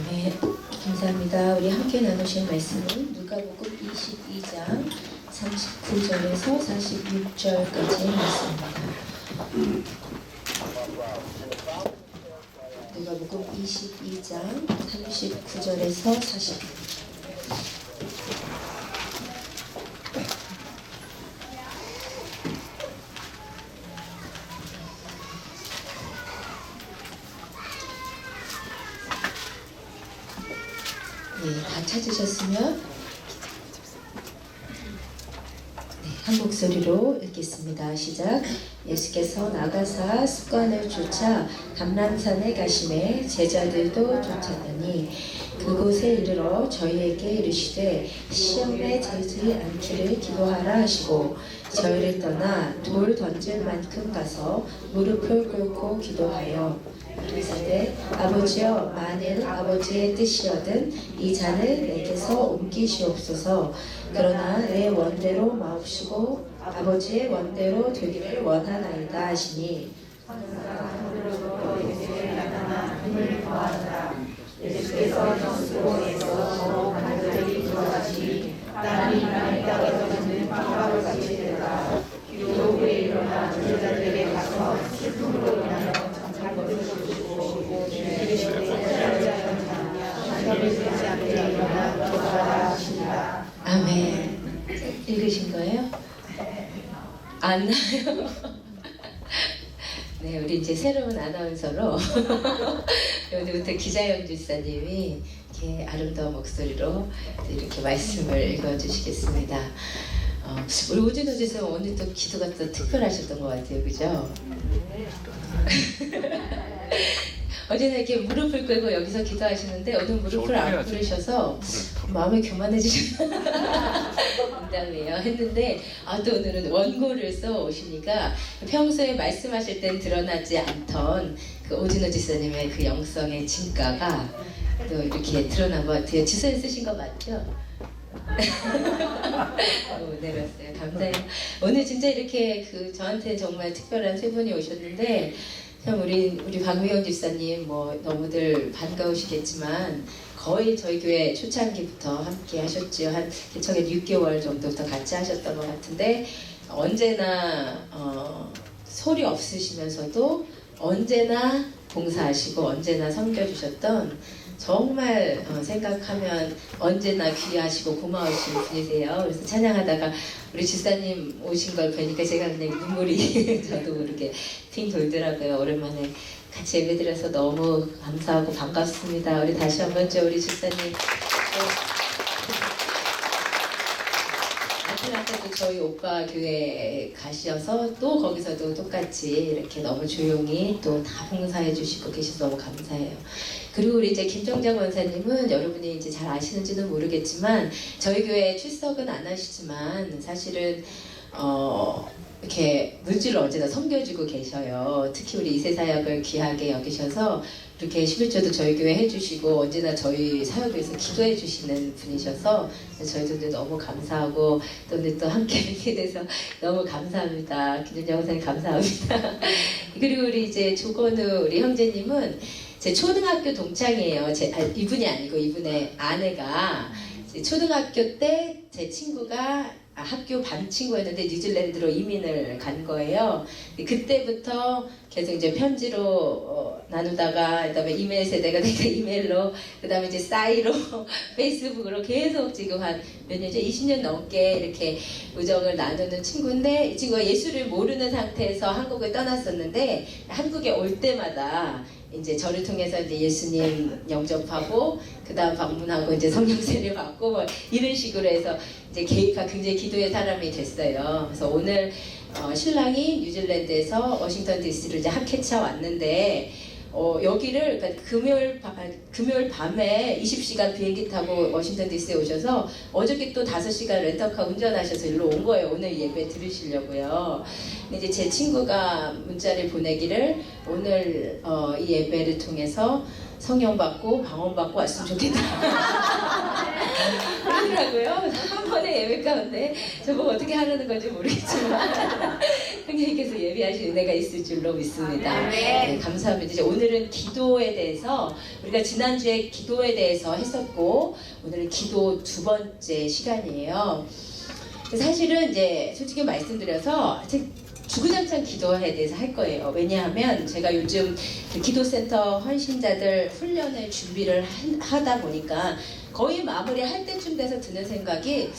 네, 감사합니다. 우리 함께 나누실 말씀은 누가복음 22장 39절에서 46절까지 말씀입니다. 누가복음 22장 39절에서 46절. 네, 다 찾으셨으면 한 목소리로 읽겠습니다. 시작. 예수께서 나가사 습관을 쫓아 감람산에 가시매 제자들도 쫓았더니 그곳에 이르러 저희에게 이르시되 시험에 들지 않기를 기도하라 하시고 저희를 떠나 돌 던질 만큼 가서 무릎을 꿇고 기도하여 이르시되 아버지여 만일 아버지의 뜻이거든 이 잔을 내게서 옮기시옵소서. 그러나 내 원대로 마옵시고 아버지의 원대로 되기를 원하나이다 하시니 예수께서 정수로에서 더욱 간절히 기도하시니 땀이 인간의 땅에서 젖는 빵가루 같이 되더라. 기도 후에 일어나 제자들에게 가서 슬픔으로 인하여 잠깐 걷으시고 주님의 찾아오자는 자냐 잠을 들지 않게 일어나 기도하라 하시니라. 아멘. 읽으신 거예요? 안 나요? 네, 우리 이제 새로운 아나운서로 오늘부터 기자영 집사님이 이렇게 아름다운 목소리로 이렇게 말씀을 읽어주시겠습니다. 우리 오준호 집사님 오늘 또 기도가 또 특별하셨던 것 같아요, 그죠? 어제는 이렇게 무릎을 꿇고 여기서 기도하시는데 오늘 무릎을 안 꿇으셔서 마음이 교만해지셨나? 농담이에요. 했는데 또 오늘은 원고를 써 오시니까 평소에 말씀하실 땐 드러나지 않던 그 오진호 지사님의 그 영성의 진가가 또 이렇게 드러난 것 같아요. 지사에 쓰신 거 맞죠? 내렸어요. 감사해요. 오늘 진짜 이렇게 저한테 정말 특별한 세 분이 오셨는데 참 우리 박미영 집사님 뭐 너무들 반가우시겠지만 거의 저희 교회 초창기부터 함께 하셨죠. 한 개척에 6개월 정도부터 같이 하셨던 것 같은데 언제나 소리 없으시면서도 언제나 봉사하시고 언제나 섬겨주셨던 정말 생각하면 언제나 귀하시고 고마우신 분이세요. 그래서 찬양하다가 우리 집사님 오신 걸 보니까 제가 그냥 눈물이 저도 모르게 핑 돌더라고요. 오랜만에 같이 예배드려서 너무 감사하고 반갑습니다. 우리 다시 한 번째 우리 집사님 아틀란타도 저희 오빠 교회 가셔서 또 거기서도 똑같이 이렇게 너무 조용히 또 다 봉사해 주시고 계셔서 너무 감사해요. 그리고 우리 이제 김정장 원사님은 여러분이 이제 잘 아시는지는 모르겠지만 저희 교회에 출석은 안 하시지만 사실은 이렇게 물질을 언제나 섬겨주고 계셔요. 특히 우리 이세 사역을 귀하게 여기셔서 이렇게 11조도 저희 교회 해주시고 언제나 저희 사역을 위해서 기도해 주시는 분이셔서 저희도 너무 감사하고 또 오늘 또 함께 뵙게 돼서 너무 감사합니다. 김정장 원사님 감사합니다. 그리고 우리 이제 조건우 우리 형제님은 제 초등학교 동창이에요. 이분이 아니고 이분의 아내가 초등학교 때 제 친구가 학교 반 친구였는데 뉴질랜드로 이민을 간 거예요. 그때부터 계속 이제 편지로 나누다가 그다음에 이메일 세대가 되니까 이메일로 그다음에 이제 싸이로 페이스북으로 계속 지금 한 몇 년째 20년 넘게 이렇게 우정을 나누는 친구인데 이 친구가 예수를 모르는 상태에서 한국을 떠났었는데 한국에 올 때마다 이제 저를 통해서 이제 예수님 영접하고 그 다음 방문하고 이제 성령 세례 받고 뭐 이런 식으로 해서 이제 걔가 굉장히 기도의 사람이 됐어요. 그래서 오늘 신랑이 뉴질랜드에서 워싱턴 DC로 이제 학회차 왔는데 여기를 그러니까 금요일 밤에 20시간 비행기 타고 워싱턴 DC에 오셔서 어저께 또 5시간 렌터카 운전하셔서 일로 온 거예요. 오늘 예배 들으시려고요. 근데 이제 제 친구가 문자를 보내기를 오늘 이 예배를 통해서 성령 받고 방언 받고 왔으면 좋겠다. 그러더라고요. 한 번에 예배 가운데 저보고 어떻게 하려는 건지 모르겠지만 성령님께서 예비하신 은혜가 있을 줄로 믿습니다. 네. 감사합니다. 이제 오늘은 기도에 대해서 우리가 지난주에 기도에 대해서 했었고 오늘은 기도 두 번째 시간이에요. 사실은 이제 솔직히 말씀드려서 주구장창 기도에 대해서 할 거예요. 왜냐하면 제가 요즘 그 기도센터 헌신자들 훈련을 준비를 하다 보니까 거의 마무리할 때쯤 돼서 드는 생각이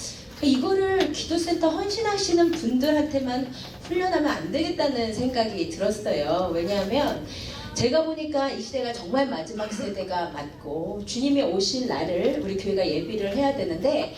이거를 기도센터 헌신하시는 분들한테만 훈련하면 안 되겠다는 생각이 들었어요. 왜냐하면 제가 보니까 이 시대가 정말 마지막 세대가 맞고 주님이 오실 날을 우리 교회가 예비를 해야 되는데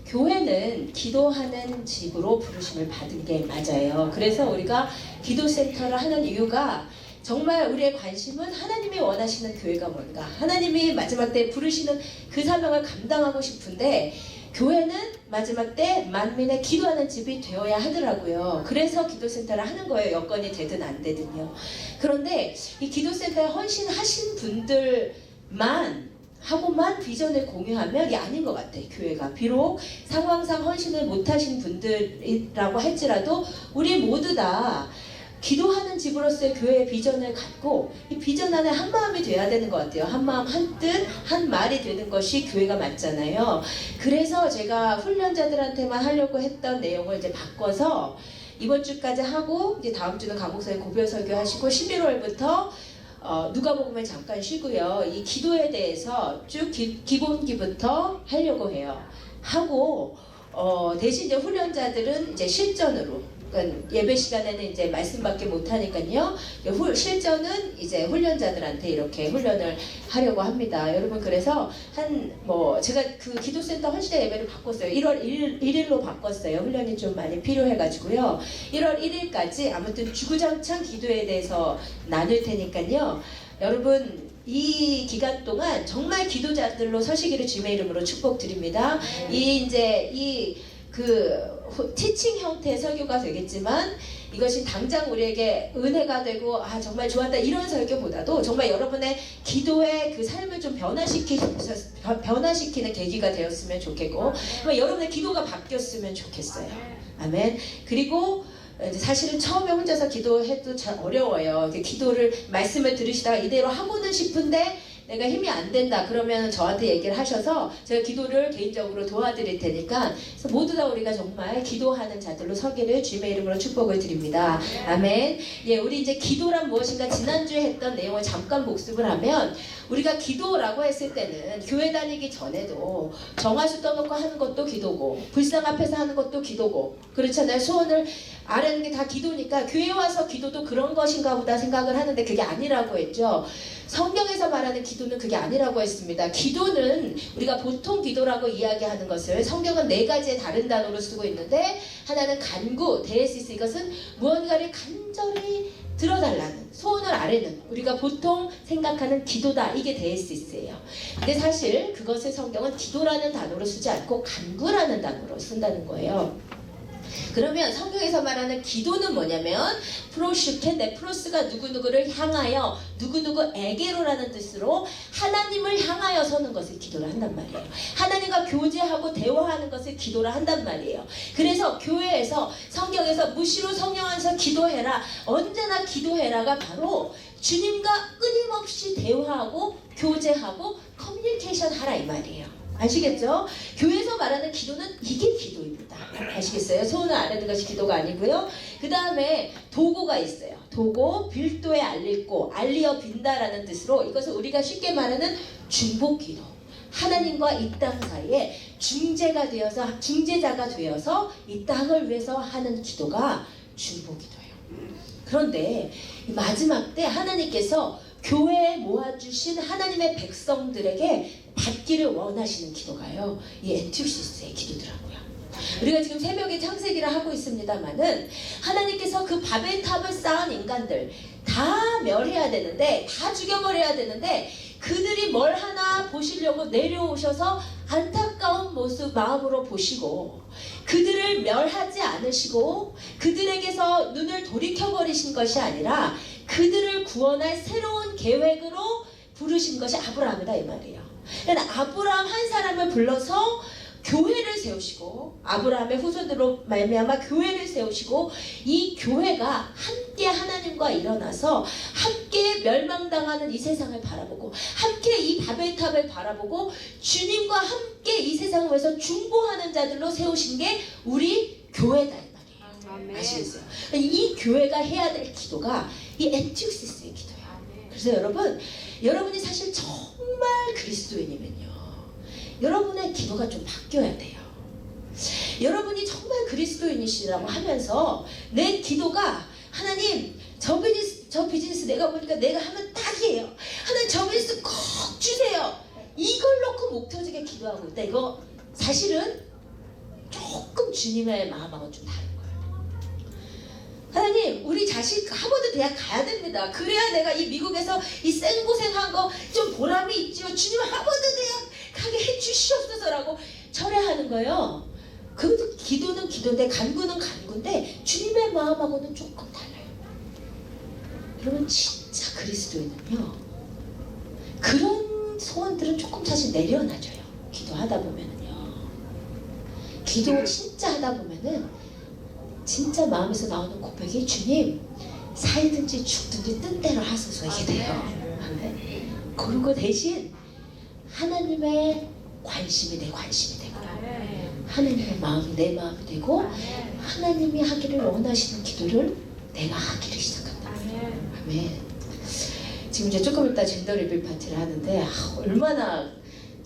교회는 기도하는 집으로 부르심을 받은 게 맞아요. 그래서 우리가 기도센터를 하는 이유가 정말 우리의 관심은 하나님이 원하시는 교회가 뭔가, 하나님이 마지막 때 부르시는 그 사명을 감당하고 싶은데 교회는 마지막 때 만민의 기도하는 집이 되어야 하더라고요. 그래서 기도센터를 하는 거예요. 여건이 되든 안 되든요. 그런데 이 기도센터에 헌신하신 분들만 하고만 비전을 공유하면 이게 아닌 것 같아요. 교회가 비록 상황상 헌신을 못하신 분들이라고 할지라도 우리 모두 다 기도하는 집으로서의 교회의 비전을 갖고 이 비전 안에 한 마음이 돼야 되는 것 같아요. 한 마음 한 뜻 한 말이 되는 것이 교회가 맞잖아요. 그래서 제가 훈련자들한테만 하려고 했던 내용을 이제 바꿔서 이번 주까지 하고 이제 다음 주는 강목사님 고별 설교하시고 11월부터 누가복음을 잠깐 쉬고요. 이 기도에 대해서 쭉 기본기부터 하려고 해요. 하고 대신 이제 훈련자들은 이제 실전으로, 그러니까 예배 시간에는 이제 말씀밖에 못 하니까요. 실전은 이제 훈련자들한테 이렇게 훈련을 하려고 합니다. 여러분 그래서 제가 그 기도센터 헌신의 예배를 바꿨어요. 1월 1일로 바꿨어요. 훈련이 좀 많이 필요해가지고요. 1월 1일까지 아무튼 주구장창 기도에 대해서 나눌 테니까요. 여러분 이 기간 동안 정말 기도자들로 서시기를 주님의 이름으로 축복드립니다. 티칭 형태의 설교가 되겠지만 이것이 당장 우리에게 은혜가 되고 정말 좋았다 이런 설교보다도 정말 여러분의 기도의 그 삶을 좀 변화시키는 계기가 되었으면 좋겠고 여러분의 기도가 바뀌었으면 좋겠어요. 아멘. 그리고 사실은 처음에 혼자서 기도해도 잘 어려워요. 기도를 말씀을 들으시다가 이대로 하고는 싶은데 내가 힘이 안 된다 그러면 저한테 얘기를 하셔서 제가 기도를 개인적으로 도와드릴 테니까 그래서 모두 다 우리가 정말 기도하는 자들로 서기를 주님의 이름으로 축복을 드립니다. 아멘. 우리 이제 기도란 무엇인가 지난주에 했던 내용을 잠깐 복습을 하면 우리가 기도라고 했을 때는 교회 다니기 전에도 정화수 떠놓고 하는 것도 기도고 불상 앞에서 하는 것도 기도고 그렇잖아요. 소원을 아뢰는 게 다 기도니까 교회 와서 기도도 그런 것인가 보다 생각을 하는데 그게 아니라고 했죠. 성경에서 말하는 기도는 그게 아니라고 했습니다. 기도는 우리가 보통 기도라고 이야기하는 것을 성경은 4가지의 다른 단어로 쓰고 있는데 하나는 간구, 데에시스, 이것은 무언가를 간절히 들어달라는 소원을 아뢰는 우리가 보통 생각하는 기도다. 이게 데에시스예요. 근데 사실 그것을 성경은 기도라는 단어로 쓰지 않고 간구라는 단어로 쓴다는 거예요. 그러면 성경에서 말하는 기도는 뭐냐면 프로슈켄데 프로스가 누구누구를 향하여 누구누구에게로라는 뜻으로 하나님을 향하여 서는 것을 기도를 한단 말이에요. 하나님과 교제하고 대화하는 것을 기도를 한단 말이에요. 그래서 교회에서 성경에서 무시로 성령 안에서 기도해라 언제나 기도해라가 바로 주님과 끊임없이 대화하고 교제하고 커뮤니케이션 하라 이 말이에요. 아시겠죠? 교회에서 말하는 기도는 이게 기도입니다. 아시겠어요? 소원을 아뢰는 것이 기도가 아니고요. 그 다음에 도고가 있어요. 도고, 빌도에 알릴고 알리어 빈다라는 뜻으로 이것을 우리가 쉽게 말하는 중보기도. 하나님과 이 땅 사이에 중재자가 되어서 이 땅을 위해서 하는 기도가 중보기도예요. 그런데 마지막 때 하나님께서 교회에 모아주신 하나님의 백성들에게 받기를 원하시는 기도가요. 이 엔투시스의 기도더라고요. 우리가 지금 새벽에 창세기를 하고 있습니다만은 하나님께서 그 바벨탑을 쌓은 인간들 다 멸해야 되는데 다 죽여버려야 되는데 그들이 뭘 하나 보시려고 내려오셔서 안타까운 모습 마음으로 보시고 그들을 멸하지 않으시고 그들에게서 눈을 돌이켜버리신 것이 아니라 그들을 구원할 새로운 계획으로 부르신 것이 아브라함이다 이 말이에요. 그러니까 아브라함 한 사람을 불러서 교회를 세우시고 아브라함의 후손으로 말미암아 교회를 세우시고 이 교회가 함께 하나님과 일어나서 함께 멸망당하는 이 세상을 바라보고 함께 이 바벨탑을 바라보고 주님과 함께 이 세상을 위해서 중보하는 자들로 세우신 게 우리 교회다 이 말이에요. 아시겠어요? 이 교회가 해야 될 기도가 이 엔티우시스의 기도예요. 그래서 여러분이 사실 정말 그리스도인이면요, 여러분의 기도가 좀 바뀌어야 돼요. 여러분이 정말 그리스도인이시라고 하면서 내 기도가 하나님 저 비즈니스 내가 보니까 내가 하면 딱이에요. 하나님 저 비즈니스 꼭 주세요. 이걸 놓고 목 터지게 기도하고 있다. 이거 사실은 조금 주님의 마음하고 좀 다른 거예요. 하나님 우리 자식 하버드 대학 가야 됩니다. 그래야 내가 이 미국에서 이 생고생한 거 좀 보람이 있지요. 주님 하버드 대학 가게 해주시옵소서라고 철회하는 거예요. 그것도 기도는 기도인데 간구는 간구인데 주님의 마음하고는 조금 달라요. 여러분 진짜 그리스도인은요, 그런 소원들은 조금 사실 내려놔줘요. 기도하다 보면은요, 기도 진짜 하다 보면은 진짜 마음에서 나오는 고백이 주님 살든지 죽든지 뜻대로 하소서 이게 돼요. 그리고 대신 하나님의 관심이 내 관심이 되고 하나님의 마음이 내 마음이 되고 하나님이 하기를 원하시는 기도를 내가 하기를 시작한다. 아멘. 지금 이제 조금 이따 젠더 리빌 파티를 하는데 얼마나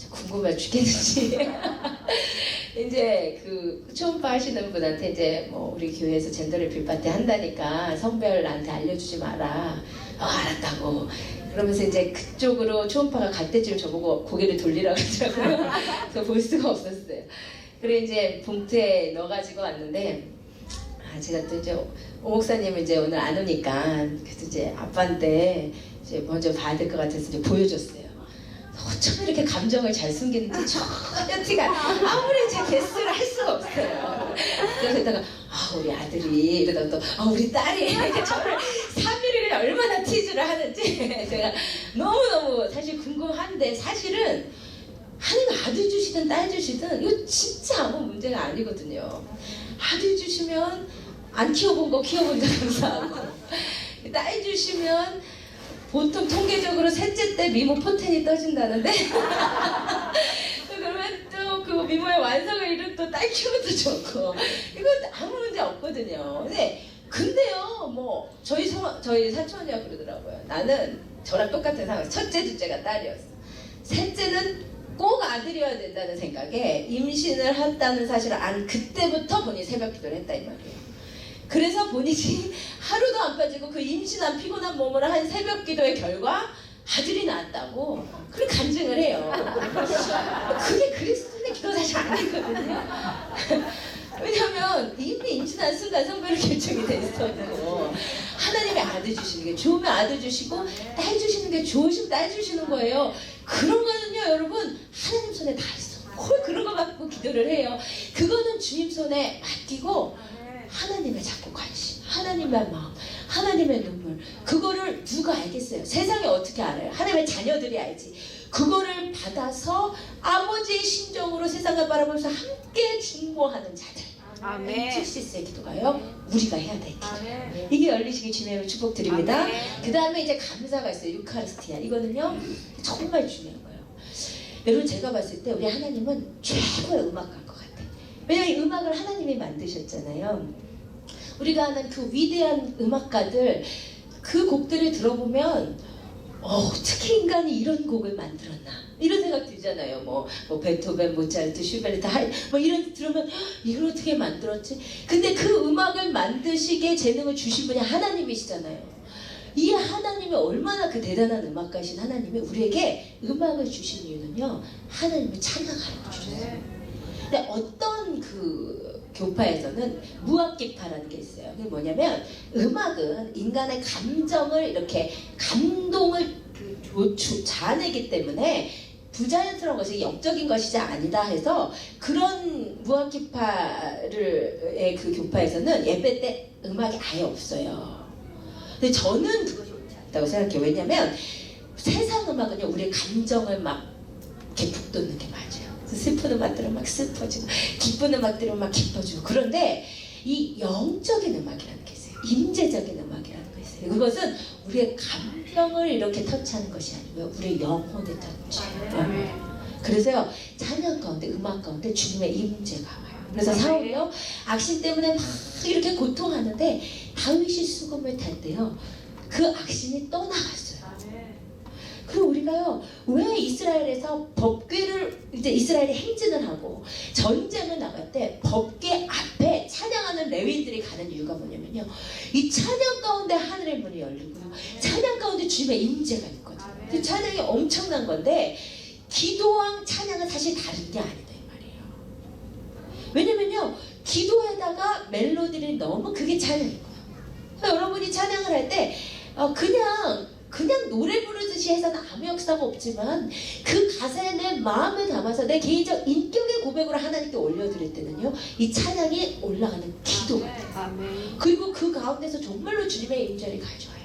궁금해 죽겠는지. 이제 그 초음파 하시는 분한테 이제 뭐 우리 교회에서 젠더 리빌 파티 한다니까 성별 나한테 알려주지 마라. 알았다고. 그러면서 이제 그쪽으로 초음파가 갈 때쯤 저보고 고개를 돌리라고 하더라고요. 그래서 볼 수가 없었어요. 그래 이제 봉투에 넣어가지고 왔는데, 제가 또 이제 오 목사님은 이제 오늘 안 오니까 그래서 이제 아빠한테 이제 먼저 봐야 될 것 같아서 이제 보여줬어요. 어쩜 이렇게 감정을 잘 숨기는지 전혀 티가 아무리 제 개수를 할 수가 없어요. 그래서 이따가 우리 아들이 이러다 또 우리 딸이 이렇게 저를 3일을 얼마나 티즈를 하는지 제가 너무너무 사실 궁금한데, 사실은 하나님 아들 주시든 딸 주시든 이거 진짜 아무 문제가 아니거든요. 아들 주시면 안 키워본 거 키워본다 감사하고, 딸 주시면 보통 통계적으로 셋째 때 미모 포텐이 떠진다는데 그러면 또 그 미모의 완성을 이룬 또 딸 키우면 더 좋고, 이거 아무 문제 없거든요. 근데요, 뭐 저희 사촌이가 그러더라고요. 나는 저랑 똑같은 상황. 첫째, 둘째가 딸이었어. 셋째는 꼭 아들이어야 된다는 생각에 임신을 했다는 사실을 그때부터 본인이 새벽 기도를 했다 이 말이에요. 그래서 본인이 하루도 안 빠지고 그 임신한 피곤한 몸으로 한 새벽 기도의 결과 아들이 낳았다고 그렇게 간증을 해요. 그게 그리스도인의 기도 사실 아니거든요. 왜냐면 이미 임신한 순간 성별이 결정이 돼 있어요. 하나님의 아들 주시는 게 좋으면 아들 주시고 딸 주시는 게 좋으시면 딸 주시는 거예요. 그런 거는요 여러분 하나님 손에 다 있어. 뭘 그런 거 갖고 기도를 해요. 그거는 주님 손에 맡기고 하나님의 자꾸 관심, 하나님의 마음, 하나님의 눈물, 그거를 누가 알겠어요? 세상에 어떻게 알아요? 하나님의 자녀들이 알지. 그거를 받아서 아버지의 심정으로 세상을 바라보면서 함께 중보하는 자들. 엔티우시스의 기도가요 우리가 해야 될 기도예요. 이게 열리시기 주님의 축복 드립니다. 그 다음에 이제 감사가 있어요. 유카리스티아. 이거는요 정말 중요한 거예요. 여러분 제가 봤을 때 우리 하나님은 최고의 음악가인 것 같아요. 왜냐면 이 음악을 하나님이 만드셨잖아요. 우리가 아는 그 위대한 음악가들 그 곡들을 들어보면 어떻게 인간이 이런 곡을 만들었나 이런 생각 들잖아요. 뭐 베토벤, 모차르트, 슈베르트, 뭐 이런 들으면 이걸 어떻게 만들었지? 근데 그 음악을 만드시게 재능을 주신 분이 하나님이시잖아요. 이 하나님이 얼마나 그 대단한 음악가이신 하나님이 우리에게 음악을 주신 이유는요 하나님을 찬양하는 거 주셨어요. 근데 어떤 그 교파에서는 무악기파라는 게 있어요. 그게 뭐냐면 음악은 인간의 감정을 이렇게 감동을 자아내기 때문에 부자연스러운 것이 영적인 것이지 아니다 해서 그런 무악기파의 그 교파에서는 예배 때 음악이 아예 없어요. 근데 저는 그것이 옳지 않다고 생각해요. 왜냐면 세상 음악은요 우리의 감정을 막 이렇게 북돋는 게 맞아요. 슬픈 음악 들으면 막 슬퍼지고 기쁜 음악 들으면 막 기뻐지고. 그런데 이 영적인 음악이라는 게 있어요. 임재적인 음악이라는 게 있어요. 그것은 우리의 감정을 이렇게 터치하는 것이 아니고요, 우리의 영혼을 터치해요. 그래서요, 찬양 가운데, 음악 가운데 주님의 임재가 와요. 그래서 사울이요, 악신 때문에 막 이렇게 고통하는데 다윗이 수금을 탈 때요, 그 악신이 떠나갔어요. 그리고 우리가요, 왜 이스라엘에서 법궤를 이제 이스라엘이 행진을 하고 전쟁을 나갈 때 법궤 앞에 찬양하는 레위인들이 가는 이유가 뭐냐면요, 이 찬양 가운데 하늘의 문이 열리고요, 찬양 가운데 주님의 임재가 있거든요. 그 찬양이 엄청난 건데, 기도와 찬양은 사실 다른 게 아니다 이 말이에요. 왜냐면요, 기도에다가 멜로디를 넣으면 그게 찬양인 거예요. 여러분이 찬양을 할 때 그냥 노래 부르듯이 해서는 아무 역사가 없지만, 그 가사에 내 마음을 담아서 내 개인적 인격의 고백으로 하나님께 올려드릴 때는요, 이 찬양이 올라가는 기도가 돼요. 그리고 그 가운데서 정말로 주님의 임재를 가져와요.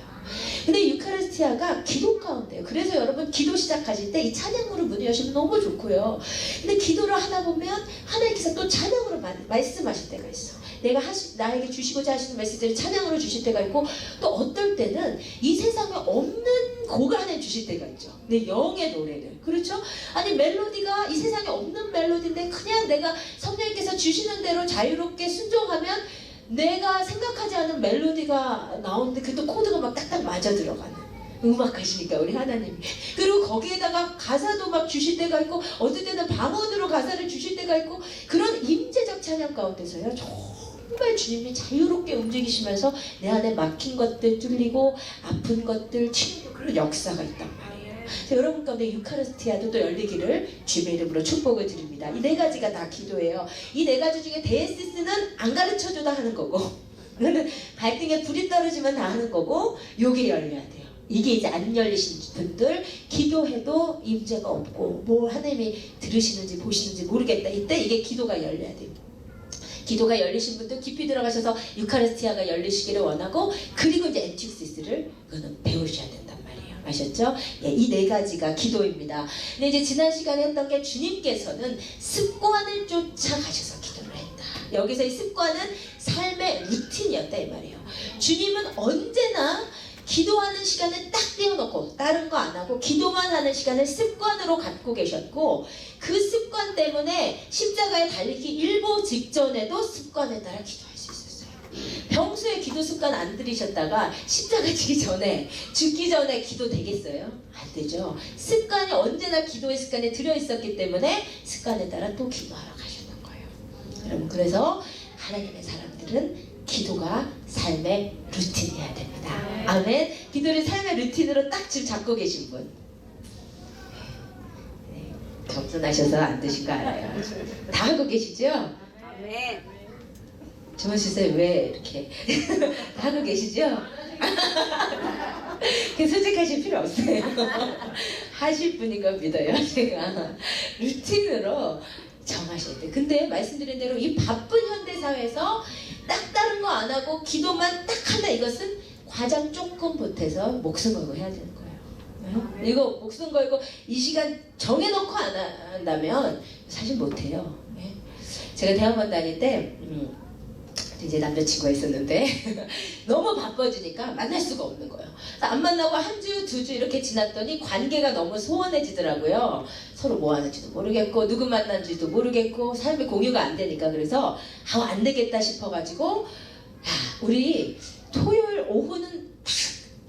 근데 유카리스티아가 기도 가운데요. 그래서 여러분, 기도 시작하실 때 이 찬양으로 문을 여시면 너무 좋고요. 근데 기도를 하다 보면 하나님께서 또 찬양으로 말씀하실 때가 있어. 내가 나에게 주시고자 하시는 메시지를 찬양으로 주실 때가 있고, 또 어떨 때는 이 세상에 없는 곡을 하나님 주실 때가 있죠. 내 영의 노래를. 그렇죠? 아니, 멜로디가 이 세상에 없는 멜로디인데 그냥 내가 성령님께서 주시는 대로 자유롭게 순종하면 내가 생각하지 않은 멜로디가 나오는데, 그것도 코드가 막 딱딱 맞아 들어가는 음악하시니까 우리 하나님이. 그리고 거기에다가 가사도 막 주실 때가 있고, 어떨 때는 방언으로 가사를 주실 때가 있고, 그런 임재적 찬양 가운데서요, 정말 주님이 자유롭게 움직이시면서 내 안에 막힌 것들 뚫리고 아픈 것들 치유고, 그런 역사가 있단 말이에요. 여러분 가운데 유카리스티아도 또 열리기를 주님의 이름으로 축복을 드립니다. 이 네 가지가 다 기도예요. 이 네 가지 중에 데에시스는 안 가르쳐줘도 하는 거고, 이거는 발등에 불이 떨어지면 다 하는 거고, 요게 열려야 돼요. 이게 이제 안 열리신 분들, 기도해도 임재가 없고 뭐 하나님이 들으시는지 보시는지 모르겠다, 이때 이게 기도가 열려야 돼요. 기도가 열리신 분들 깊이 들어가셔서 유카리스티아가 열리시기를 원하고, 그리고 이제 엔틱시스를 그거는 배우셔야 된단 말이에요. 아셨죠? 예, 이 네 가지가 기도입니다. 근데 이제 지난 시간에 했던 게, 주님께서는 습관을 쫓아가셔서 기도를 했다. 여기서 이 습관은 삶의 루틴이었다 이 말이에요. 주님은 언제나 기도하는 시간을 딱 띄워놓고 다른 거 안 하고 기도만 하는 시간을 습관으로 갖고 계셨고, 그 습관 때문에 십자가에 달리기 일보 직전에도 습관에 따라 기도할 수 있었어요. 평소에 기도 습관 안 들이셨다가 십자가 지기 전에, 죽기 전에 기도 되겠어요? 안 되죠. 습관이 언제나 기도의 습관에 들어있었기 때문에 습관에 따라 또 기도하러 가셨던 거예요. 여러분, 그래서 하나님의 사람들은 기도가 삶의 루틴이어야 됩니다. 아멘. 기도를 삶의 루틴으로 딱 지금 잡고 계신 분. 네, 겸손하셔서 안 되신 거 알아요. 다 하고 계시죠? 아멘. 주문 씨쌤 왜 이렇게 다 하고 계시죠? 그 솔직하실 필요 없어요. 하실 분인 걸 믿어요. 제가 루틴으로 정하셔야 돼. 근데 말씀드린 대로 이 바쁜 현대 사회에서 딱 다른 거 안 하고 기도만 딱 한다, 이것은 과장 조금 보태서 목숨 걸고 해야 되는 거예요. 네? 이거 목숨 걸고 이 시간 정해놓고 안 한다면 사실 못해요. 네? 제가 대학원 다닐 때 이제 남자친구가 있었는데 너무 바빠지니까 만날 수가 없는 거예요. 안 만나고 한 주, 두 주 이렇게 지났더니 관계가 너무 소원해지더라고요. 서로 뭐 하는지도 모르겠고 누구 만난지도 모르겠고 삶의 공유가 안 되니까. 그래서 안 되겠다 싶어가지고, 우리 토요일 오후는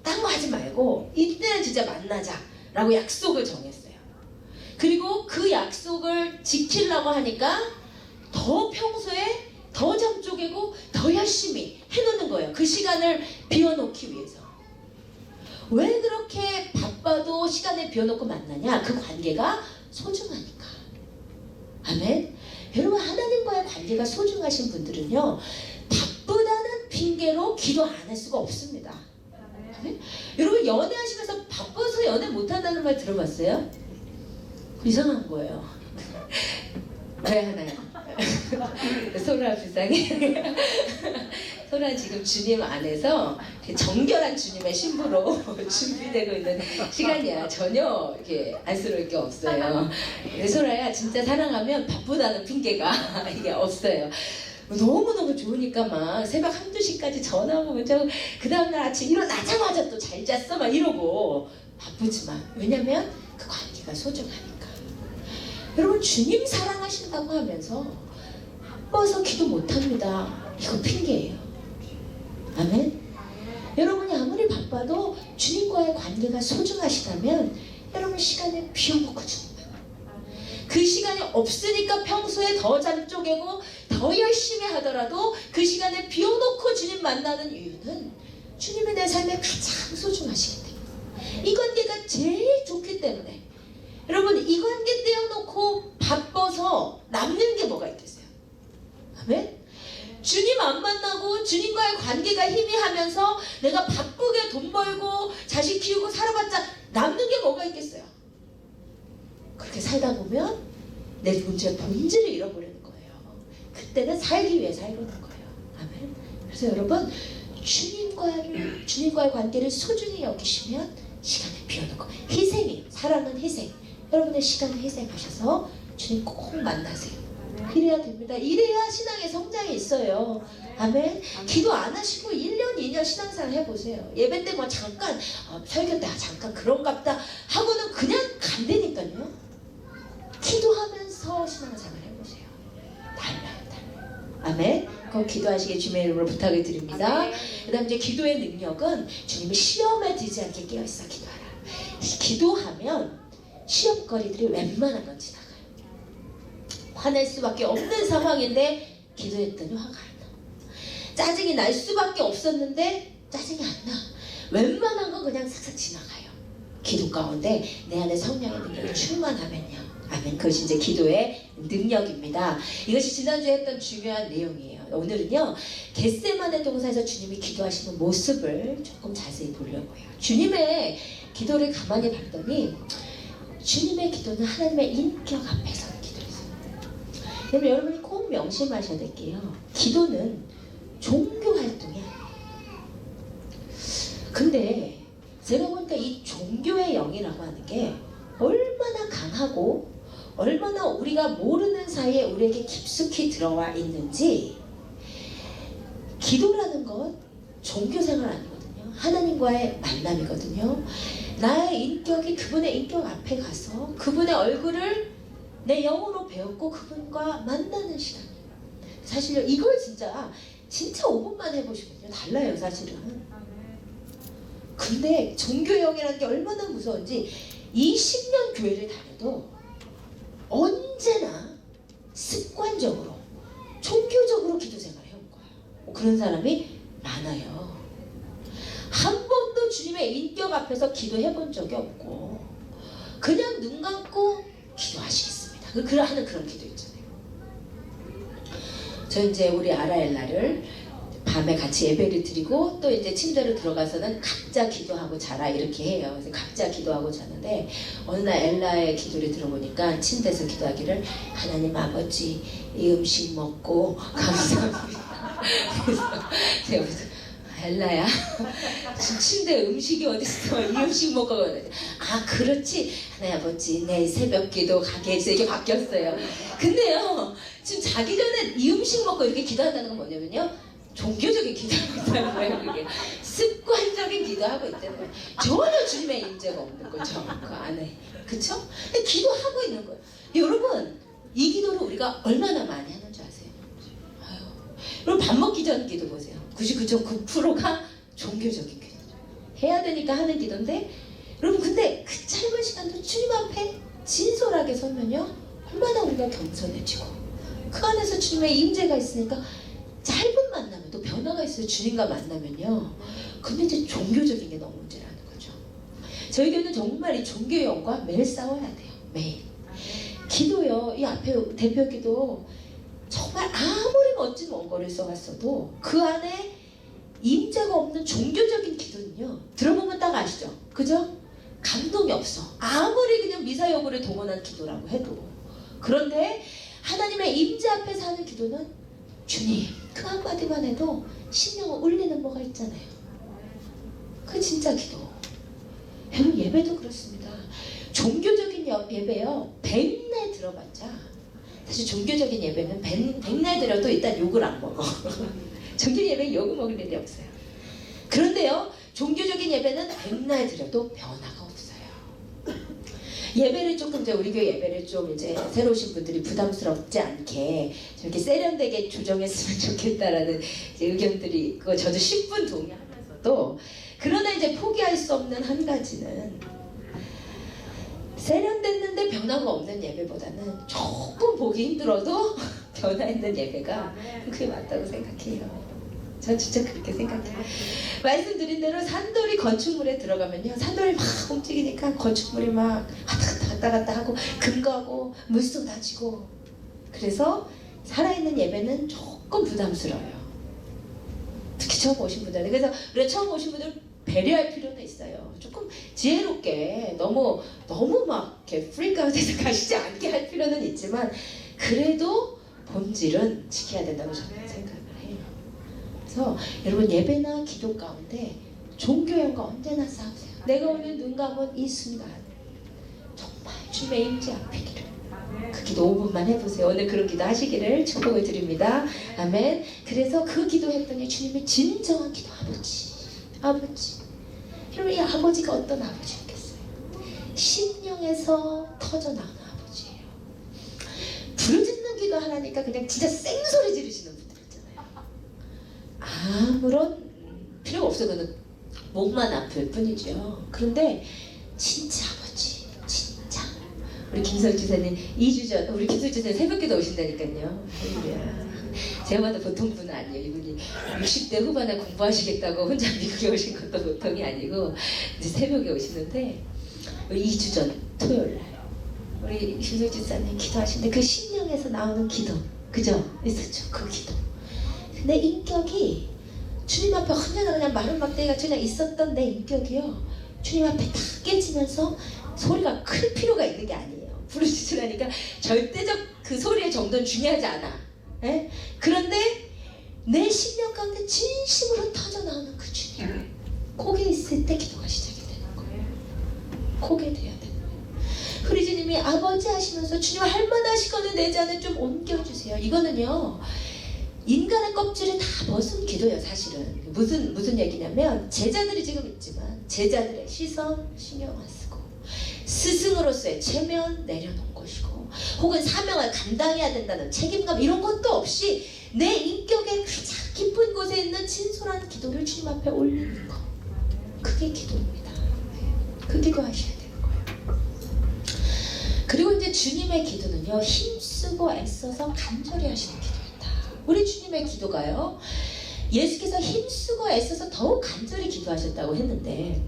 딴 거 하지 말고 이때는 진짜 만나자 라고 약속을 정했어요. 그리고 그 약속을 지키려고 하니까 더 평소에 더 잠 쪼개고 더 열심히 해놓는 거예요. 그 시간을 비워놓기 위해서. 왜 그렇게 바빠도 시간을 비워놓고 만나냐? 그 관계가 소중하니까. 아멘. 여러분, 하나님과의 관계가 소중하신 분들은요, 바쁘다는 핑계로 기도 안 할 수가 없습니다. 아멘? 여러분, 연애하시면서 바빠서 연애 못한다는 말 들어봤어요? 이상한 거예요. 왜 하나요? 서로 불쌍해. 소라 지금 주님 안에서 정결한 주님의 신부로 준비되고 있는 시간이야. 전혀 이렇게 안쓰러울 게 없어요. 소라야 진짜 사랑하면 바쁘다는 핑계가 이게 없어요. 너무너무 좋으니까 막 새벽 1~2시까지 전화하고 그 다음날 아침 일어나자마자 또 잘 잤어 막 이러고 바쁘지만 왜냐면 그 관계가 소중하니까. 여러분 주님 사랑하신다고 하면서 바빠서 기도 못합니다. 이거 핑계예요. 아멘. 여러분이 아무리 바빠도 주님과의 관계가 소중하시다면 여러분 시간을 비워놓고 주는 거예요. 그 시간이 없으니까 평소에 더 잠 쪼개고 더 열심히 하더라도 그 시간을 비워놓고 주님 만나는 이유는 주님이 내 삶에 가장 소중하시기 때문에, 이 관계가 제일 좋기 때문에. 여러분 이 관계 떼어놓고 바빠서 남는 게 뭐가 있겠어요? 아멘? 주님 안 만나고 주님과의 관계가 희미하면서 내가 바쁘게 돈 벌고 자식 키우고 살아봤자 남는 게 뭐가 있겠어요? 그렇게 살다 보면 내 본질을 잃어버리는 거예요. 그때는 살기 위해 살려는 거예요. 아멘. 그래서 여러분 주님과의 관계를 소중히 여기시면 시간을 비워놓고, 희생이에요. 사랑은 희생. 여러분의 시간을 희생하셔서 주님 꼭 만나세요. 이래야 됩니다. 이래야 신앙의 성장이 있어요. 아멘. 기도 안 하시고 1년, 2년 신앙생활 해보세요. 예배 때 뭐 잠깐 설교 때 잠깐 그런갑다 하고는 그냥 간다니까요. 기도하면서 신앙생활 해보세요. 달라요. 아멘. 꼭 기도하시길 주님의 이름으로 부탁을 드립니다. 그 다음 이제 기도의 능력은 주님이 시험에 들지 않게 깨어있어 기도하라. 기도하면 시험거리들이 웬만한 건 지나가요. 화낼 수밖에 없는 상황인데 기도했더니 화가 안 나. 짜증이 날 수밖에 없었는데 짜증이 안 나. 웬만한 건 그냥 싹싹 지나가요. 기도 가운데 내 안에 성령의 능력이 충만하면요. 아멘. 그것이 이제 기도의 능력입니다. 이것이 지난주에 했던 중요한 내용이에요. 오늘은요, 겟세마네 동산에서 주님이 기도하시는 모습을 조금 자세히 보려고요. 주님의 기도를 가만히 봤더니 주님의 기도는 하나님의 인격 앞에서 기도했어요. 여러분이 꼭 명심하셔야 될 게요, 기도는 종교 활동이 아니에요. 근데 제가 보니까 이 종교의 영이라고 하는 게 얼마나 강하고 얼마나 우리가 모르는 사이에 우리에게 깊숙이 들어와 있는지. 기도라는 것 종교생활 아니거든요. 하나님과의 만남이거든요. 나의 인격이 그분의 인격 앞에 가서 그분의 얼굴을 내 영으로 배웠고 그분과 만나는 시간이에요. 사실 이걸 진짜 5분만 해보시면요 달라요 사실은. 근데 종교형이라는 게 얼마나 무서운지 20년 교회를 다녀도 언제나 습관적으로 종교적으로 기도 생활을 해온 거예요. 그런 사람이 많아요. 한 번도 주님의 인격 앞에서 기도해 본 적이 없고 그냥 눈 감고 기도하시겠습니다. 하는 그런 기도 있잖아요. 저 이제 우리 아라엘라를 밤에 같이 예배를 드리고 또 이제 침대로 들어가서는 각자 기도하고 자라 이렇게 해요. 그래서 각자 기도하고 자는데 어느 날 엘라의 기도를 들어보니까 침대에서 기도하기를, 하나님 아버지 이 음식 먹고 감사합니다. 그래서 제가 엘라야 지금 침대에 음식이 어딨어, 이 음식 먹고. 아 그렇지 하나님 아버지 내 새벽 기도 가게 해주세요. 이게 바뀌었어요. 근데요 지금 자기 전에 이 음식 먹고 이렇게 기도한다는 건 뭐냐면요, 종교적인 기도하고 있다는 거예요. 그게 습관적인 기도하고 있다는 거예요. 전혀 주님의 임재가 없는 거죠 그 안에. 그쵸? 기도하고 있는 거예요. 여러분 이 기도를 우리가 얼마나 많이 하는 줄 아세요? 아유, 여러분 밥 먹기 전 기도 보세요. 99.9%가 종교적인 기도죠. 해야 되니까 하는 기도인데, 여러분 근데 그 짧은 시간도 주님 앞에 진솔하게 서면요 얼마나 우리가 겸손해지고 그 안에서 주님의 임재가 있으니까 짧은 만남에도 변화가 있어요. 주님과 만나면요. 근데 이제 종교적인 게 너무 문제라는 거죠. 저희 교회는 정말 이 종교의 영과 매일 싸워야 돼요. 매일. 기도요. 이 앞에 대표 기도 정말 아무리 멋진 원고를 써왔어도 그 안에 임재가 없는 종교적인 기도는요, 들어보면 딱 아시죠? 그죠? 감동이 없어. 아무리 그냥 미사여구를 동원한 기도라고 해도. 그런데 하나님의 임재 앞에서 하는 기도는 주님 그 한마디만 해도 심령을 울리는 뭐가 있잖아요. 그 진짜 기도. 여러분 예배도 그렇습니다. 종교적인 예배요, 백날 들어봤자 사실 종교적인 예배는 백날 들어도 일단 욕을 안 먹어. 종교 예배는 욕을 먹을 일이 없어요. 그런데요, 종교적인 예배는 백날 드려도 변화가 없어요. 예배를 조금 이제 우리 교회 예배를 좀 이제 새로 오신 분들이 부담스럽지 않게 이렇게 세련되게 조정했으면 좋겠다라는 이제 의견들이 있고, 저도 10분 동의하면서도, 그러나 이제 포기할 수 없는 한 가지는 세련됐는데 변화가 없는 예배보다는 조금 보기 힘들어도 변화 있는 예배가 그게 맞다고 생각해요. 전 진짜 그렇게 생각해요. 말씀드린 대로 산돌이 건축물에 들어가면요, 산돌이 막 움직이니까 건축물이 막 왔다 갔다 하고 금가고 물 쏟아지고, 그래서 살아있는 예배는 조금 부담스러워요. 특히 처음 오신 분들은. 그래서 우리가 처음 오신 분들 배려할 필요는 있어요. 조금 지혜롭게 너무 막 이렇게 프리크아웃해서 가시지 않게 할 필요는 있지만, 그래도 본질은 지켜야 된다고 저는 생각을 해요. 그래서 여러분 예배나 기도 가운데 종교형과 언제나 싸우세요. 내가 오늘 눈 감은 이 순간 정말 주님의 임재 앞이기를, 그 기도 5분만 해보세요. 오늘 그런 기도 하시기를 축복을 드립니다. 아멘. 그래서 그 기도했더니 주님의 진정한 기도, 아버지. 여러분 이 아버지가 어떤 아버지였겠어요? 심령에서 터져나오는 아버지예요. 부르짖는 기도 하라니까 그냥 진짜 생소리 지르시는 분들 있잖아요. 아무런 필요가 없어도 목만 아플 뿐이죠. 그런데 진짜 아버지, 진짜. 우리 김설 지사님 2주 전, 우리 김설 지사님 새벽기도 오신다니까요. 할렐루야. 제가 봐도 보통 분은 아니에요. 이분이 60대 후반에 공부하시겠다고 혼자 미국에 오신 것도 보통이 아니고 이제 새벽에 오시는데, 우리 2주 전 토요일날 우리 김설 지사님 기도하시는데 그 심령에서 나오는 기도, 그죠? 있었죠? 그 기도. 내 인격이 주님 앞에 언제나 그냥 마른 막대기같이 그냥 있었던 내 인격이요, 주님 앞에 다 깨지면서 소리가 클 필요가 있는 게 아니에요. 부르짖으라니까 절대적 그 소리의 정도는 중요하지 않아. 예? 그런데 내 심령 가운데 진심으로 터져나오는 그 주님, 거기에 있을 때 기도가 시작이 되는 거예요. 거기에 돼야 되는 거예요. 우리 주님이 아버지 하시면서 주님 할 만하시거든 내 잔을 좀 옮겨주세요. 이거는요, 인간의 껍질을 다 벗은 기도예요. 사실은 무슨 얘기냐면, 제자들이 지금 있지만 제자들의 시선 신경 안 쓰고 스승으로서의 체면 내려놓은 것이고, 혹은 사명을 감당해야 된다는 책임감 이런 것도 없이 내 인격의 가장 깊은 곳에 있는 진솔한 기도를 주님 앞에 올리는 거, 그게 기도입니다. 그 기도 하셔야 되는 거예요. 그리고 이제 주님의 기도는요, 힘쓰고 애써서 간절히 하시는 기도입니다. 우리 주님의 기도가요, 예수께서 힘쓰고 애써서 더욱 간절히 기도하셨다고 했는데,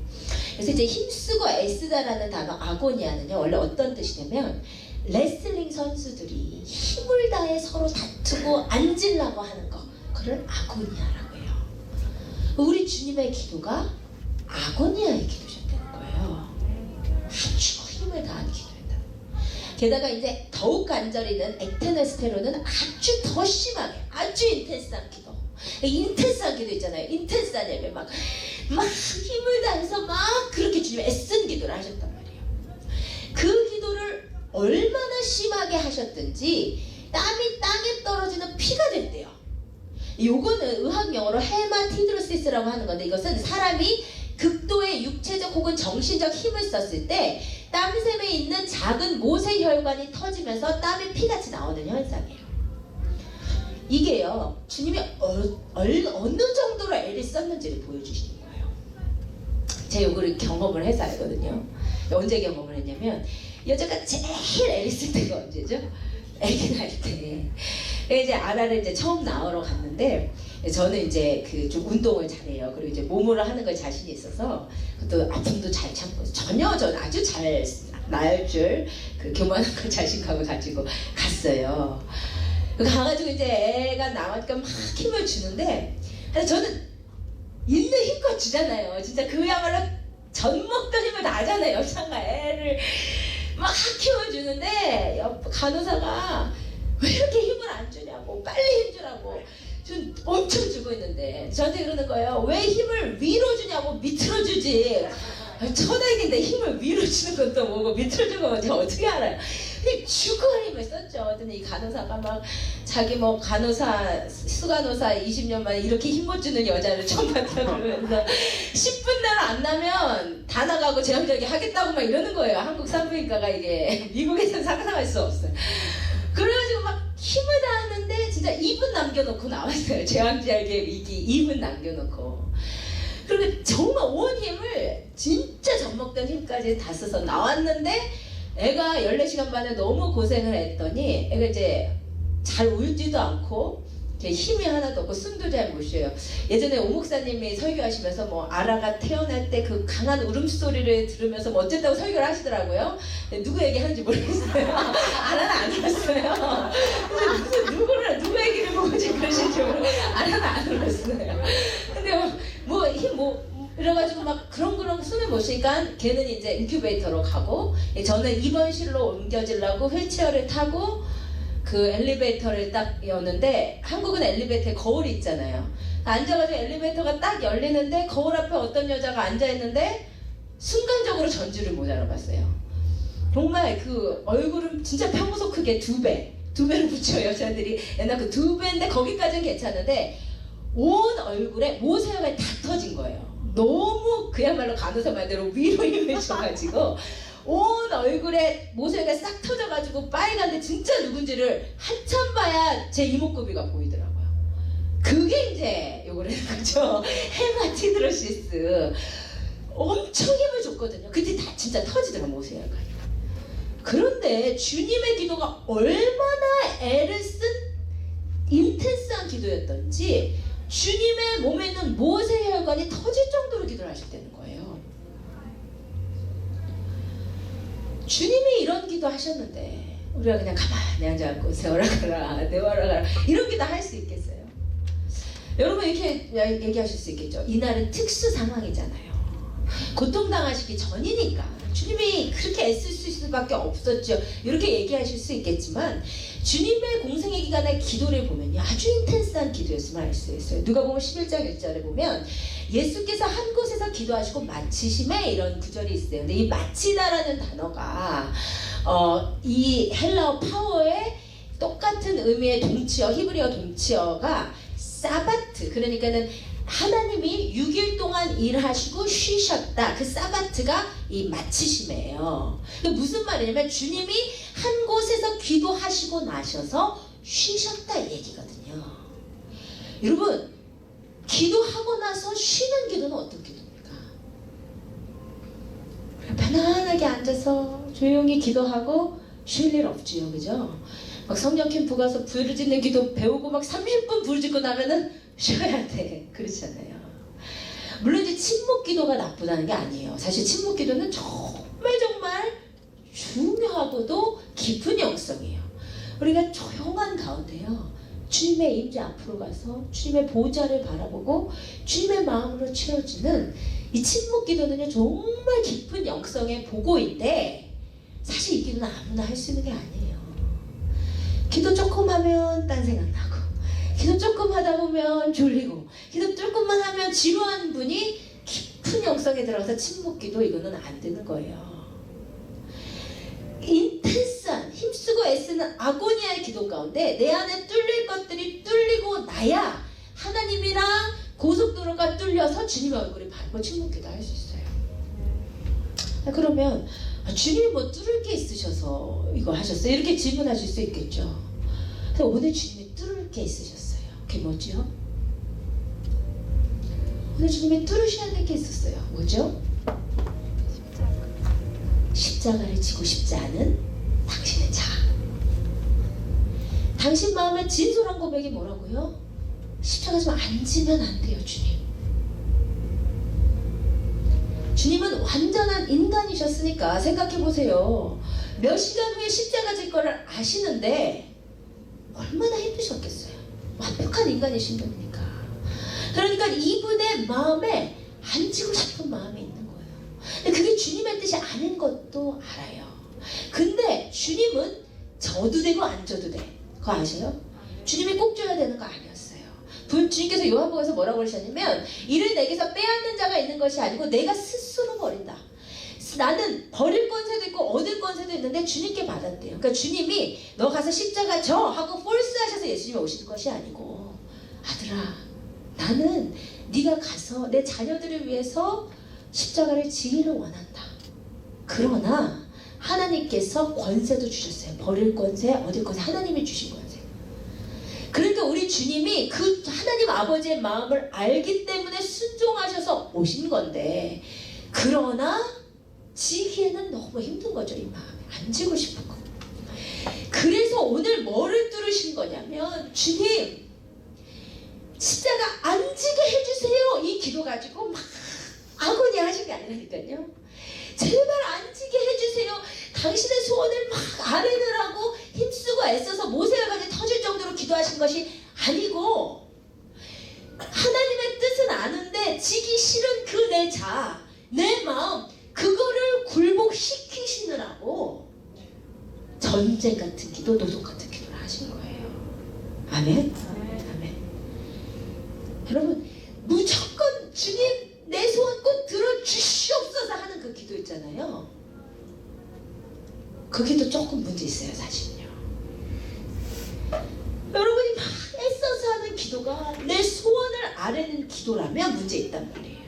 그래서 이제 힘쓰고 애쓰다라는 단어 아고니아는요, 원래 어떤 뜻이냐면, 레슬링 선수들이 힘을 다해 서로 다투고 앉으려고 하는 거, 그걸 아고니아라고 해요. 우리 주님의 기도가 아고니아의 기도셨다는 거예요. 아주 힘을 다하는 기도였다. 게다가 이제 더욱 간절히는 ektenes테로는 아주 더 심하게, 아주 인텐스한 기도. 인텐스한 기도 있잖아요. 인텐스한 예배, 막 힘을 다해서 막 그렇게 주님 애쓴 기도를 하셨단 말이에요. 그 기도를 얼마나 심하게 하셨든지 땀이 땅에 떨어지는 피가 됐대요. 요거는 의학 용어로 헤마티드로시스라고 하는 건데, 이것은 사람이 극도의 육체적 혹은 정신적 힘을 썼을 때 땀샘에 있는 작은 모세혈관이 터지면서 땀이 피같이 나오는 현상이에요. 이게요, 주님이 어느 정도로 애를 썼는지를 보여주시는 거예요. 제가 요거를 경험을 해서 알거든요. 언제 경험을 했냐면, 여자가 제일 애를 쓸 때가 언제죠? 애기 날 때. 이제 아라를 이제 처음 낳으러 갔는데, 저는 이제 그 좀 운동을 잘해요. 그리고 이제 몸으로 하는 걸 자신이 있어서, 또 아픔도 잘 참고, 전혀 전 아주 잘 낳을 줄 그 교만한 걸 자신감을 가지고 갔어요. 가가지고 이제 애가 나오니까 막 힘을 주는데, 저는 있는 힘껏 주잖아요. 진짜 그야말로 젖 먹던 힘을 나잖아요. 여자가 애를 막 힘을 주는데, 옆 간호사가 왜 이렇게 힘을 안 주냐고, 빨리 힘주라고 좀 엄청 주고 있는데 저한테 그러는 거예요. 왜 힘을 위로 주냐고 밑으로 주지. 초등학인데 힘을 위로 주는 것도 뭐고 밑으로 주는 건 제가 어떻게 알아요. 죽을 힘을 썼죠. 어떤 이 간호사가 막 자기 뭐 간호사 수간호사 20년 만에 이렇게 힘 못 주는 여자를 처음 봤다고 그러면서 10분 내로 안 나면 다 나가고 제왕절개 하겠다고 막 이러는 거예요. 한국 산부인과가 이게 미국에서는 상상할 수 없어요. 그래가지고 막 힘을 다하는데 진짜 2분 남겨놓고 나왔어요. 제왕절개 위기 2분 남겨놓고. 그리고 정말 온 힘을 진짜 젖먹던 힘까지 다 써서 나왔는데 애가 14시간 만에 너무 고생을 했더니 애가 이제 잘 울지도 않고 힘이 하나도 없고 숨도 잘 못 쉬어요. 예전에 오 목사님이 설교하시면서 뭐 아라가 태어날 때 그 강한 울음소리를 들으면서 뭐 어쨌다고 설교를 하시더라고요. 누구 얘기하는지 모르겠어요. 아라는 안 울었어요. 그래서 누구 얘기를 보고 지금 그러신지 모르고 아라는 안 울었어요. 근데 이래가지고 막 그런 숨을 못 쉬니까 걔는 이제 인큐베이터로 가고 저는 입원실로 옮겨지려고 휠체어를 타고 그 엘리베이터를 딱 여는데 한국은 엘리베이터에 거울이 있잖아요. 앉아가지고 엘리베이터가 딱 열리는데 거울 앞에 어떤 여자가 앉아있는데 순간적으로 전주를 못 알아봤어요. 정말 그 얼굴은 진짜 평소 크게 2배로 붙여요. 여자들이 옛날 그 2배인데 거기까지는 괜찮은데 온 얼굴에 모세혈관이 다 터진 거예요. 너무 그야말로 간호사 말대로 위로 힘을 줘가지고 온 얼굴에 모세혈관이 싹 터져가지고 빨간데 진짜 누군지를 한참 봐야 제 이목구비가 보이더라고요. 그게 이제 요거를 거죠. 헤마티드로시스. 엄청 힘을 줬거든요. 그때 다 진짜 터지더라고요. 모세혈관이. 그런데 주님의 기도가 얼마나 애를 쓴 인텐스한 기도였던지 주님의 몸에 있는 모세혈관이 터질 정도로 기도를 하셨다는 거예요. 주님이 이런 기도 하셨는데 우리가 그냥 가만히 앉아갖고 세워라 가라 내와라 가라 이런 기도 할 수 있겠어요? 여러분 이렇게 얘기하실 수 있겠죠. 이날은 특수 상황이잖아요. 고통당하시기 전이니까 주님이 그렇게 애쓸 수밖에 없었죠. 이렇게 얘기하실 수 있겠지만 주님의 공생의 기간의 기도를 보면요 아주 인텐스한 기도였음을 알 수 있어요. 누가복음 11장 1절에 보면 예수께서 한 곳에서 기도하시고 마치심에 이런 구절이 있어요. 근데 이 마치다라는 단어가 이 헬라어 파워의 똑같은 의미의 동치어 히브리어 동치어가 사바트 그러니까는 하나님이 6일 동안 일하시고 쉬셨다. 그 사바트가 이 마치심이에요. 무슨 말이냐면 주님이 한 곳에서 기도하시고 나셔서 쉬셨다 이 얘기거든요. 여러분 기도하고 나서 쉬는 기도는 어떤 기도입니까? 편안하게 앉아서 조용히 기도하고 쉴 일 없지요. 그죠? 막 성령 캠프 가서 부르짖는 기도 배우고 막 30분 부르짖고 나면은 쉬어야 돼. 그렇잖아요. 물론 이제 침묵 기도가 나쁘다는 게 아니에요. 사실 침묵 기도는 정말 중요하고도 깊은 영성이에요. 우리가 조용한 가운데요. 주님의 임재 앞으로 가서 주님의 보좌를 바라보고 주님의 마음으로 채워지는 이 침묵 기도는요. 정말 깊은 영성의 보고인데 사실 이 기도는 아무나 할 수 있는 게 아니에요. 기도 조금 하면 딴 생각나고 기도 조금 하다 보면 졸리고 기도 조금만 하면 지루한 분이 깊은 영성에 들어가서 침묵기도 이거는 안 되는 거예요. 인텐스한 힘쓰고 애쓰는 아고니아의 기도 가운데 내 안에 뚫릴 것들이 뚫리고 나야 하나님이랑 고속도로가 뚫려서 주님의 얼굴이 바르고 침묵기도 할 수 있어요. 그러면 주님이 뭐 뚫을 게 있으셔서 이거 하셨어요? 이렇게 질문하실 수 있겠죠. 근데 오늘 주님이 뚫을 게 있으셨어요. 그게 뭐죠? 오늘 주님이 뚫으셔야 될 게 있었어요. 뭐죠? 십자가를 지고 싶지 않은 당신의 자. 당신 마음에 진솔한 고백이 뭐라고요? 십자가 좀 앉으면 안 돼요, 주님. 주님은 완전한 인간이셨으니까 생각해보세요. 몇 시간 후에 십자가 질 거를 아시는데 얼마나 힘드셨겠어요. 완벽한 인간이신 분이니까. 그러니까 이분의 마음에 앉고 싶은 마음이 있는 거예요. 근데 그게 주님의 뜻이 아닌 것도 알아요. 근데 주님은 져도 되고 안 져도 돼. 그거 아세요? 주님이 꼭 줘야 되는 거 아니었어요. 주님께서 요한복음에서 뭐라고 그러셨냐면 이를 내게서 빼앗는 자가 있는 것이 아니고 내가 스스로 버린다. 나는 버릴 권세도 있고 얻을 권세도 있는데 주님께 받았대요. 그러니까 주님이 너 가서 십자가 져 하고 폴스하셔서 예수님이 오시는 것이 아니고 아들아 나는 네가 가서 내 자녀들을 위해서 십자가를 지기를 원한다. 그러나 하나님께서 권세도 주셨어요. 버릴 권세, 얻을 권세, 하나님이 주신 권세. 그러니까 우리 주님이 그 하나님 아버지의 마음을 알기 때문에 순종하셔서 오신 건데 그러나 지기에는 너무 힘든 거죠. 이 마음에 안 지고 싶은 거. 그래서 오늘 뭐를 뚫으신 거냐면 주님 십자가 안 지게 해주세요. 이 기도 가지고 막 아고니 하신 게 아니라니까요. 제발 안 지게 해주세요. 당신의 소원을 막 아뢰느라고 힘쓰고 애써서 모세가 가지 터질 정도로 기도하신 것이 아니고 하나님의 뜻은 아는데 지기 싫은 그 내 자, 내 마음 그거를 굴복시키시느라고 전쟁 같은 기도, 노동 같은 기도를 하신 거예요. 아멘? 아멘. 여러분 무조건 주님 내 소원 꼭 들어주시옵소서 하는 그 기도 있잖아요. 그 기도 조금 문제 있어요 사실은요. 여러분이 막 애써서 하는 기도가 내 소원을 아뢰는 기도라면 문제 있단 말이에요.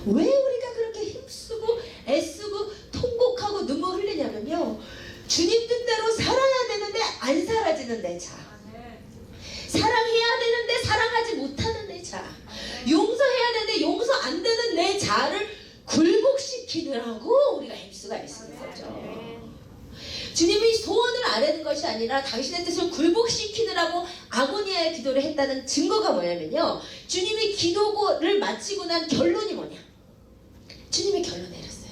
왜 우리가 그렇게 힘쓰고 애쓰고 통곡하고 눈물 흘리냐면요. 주님 뜻대로 살아야 되는데 안 살아지는 내 자. 사랑해야 되는데 사랑하지 못하는 내 자. 용서해야 되는데 용서 안 되는 내 자를 굴복시키느라고 우리가 힘쓰고 애쓰는 거죠. 주님이 소원을 아뢰는 것이 아니라 당신의 뜻을 굴복시키느라고 아고니아의 기도를 했다는 증거가 뭐냐면요. 주님이 기도를 마치고 난 결론이 뭐냐. 주님이 결론 내렸어요.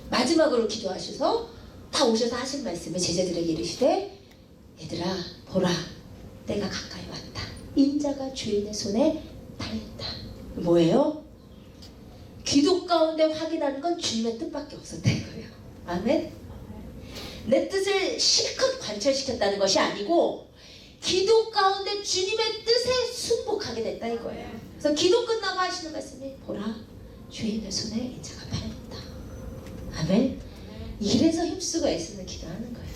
마지막으로 기도하셔서 다 오셔서 하신 말씀을 제자들에게 이르시되 얘들아 보라 내가 가까이 왔다. 인자가 주인의 손에 달렸다. 뭐예요? 기도 가운데 확인하는 건 주님의 뜻밖에 없었다는 거예요. 아멘? 내 뜻을 실컷 관철시켰다는 것이 아니고 기도 가운데 주님의 뜻에 순복하게 됐다 이거예요. 그래서 기도 끝나고 하시는 말씀이 보라 주인의 손에 인자가 달렸다. 아멘? 이래서 힘쓰고 애쓰는 기도하는 거예요.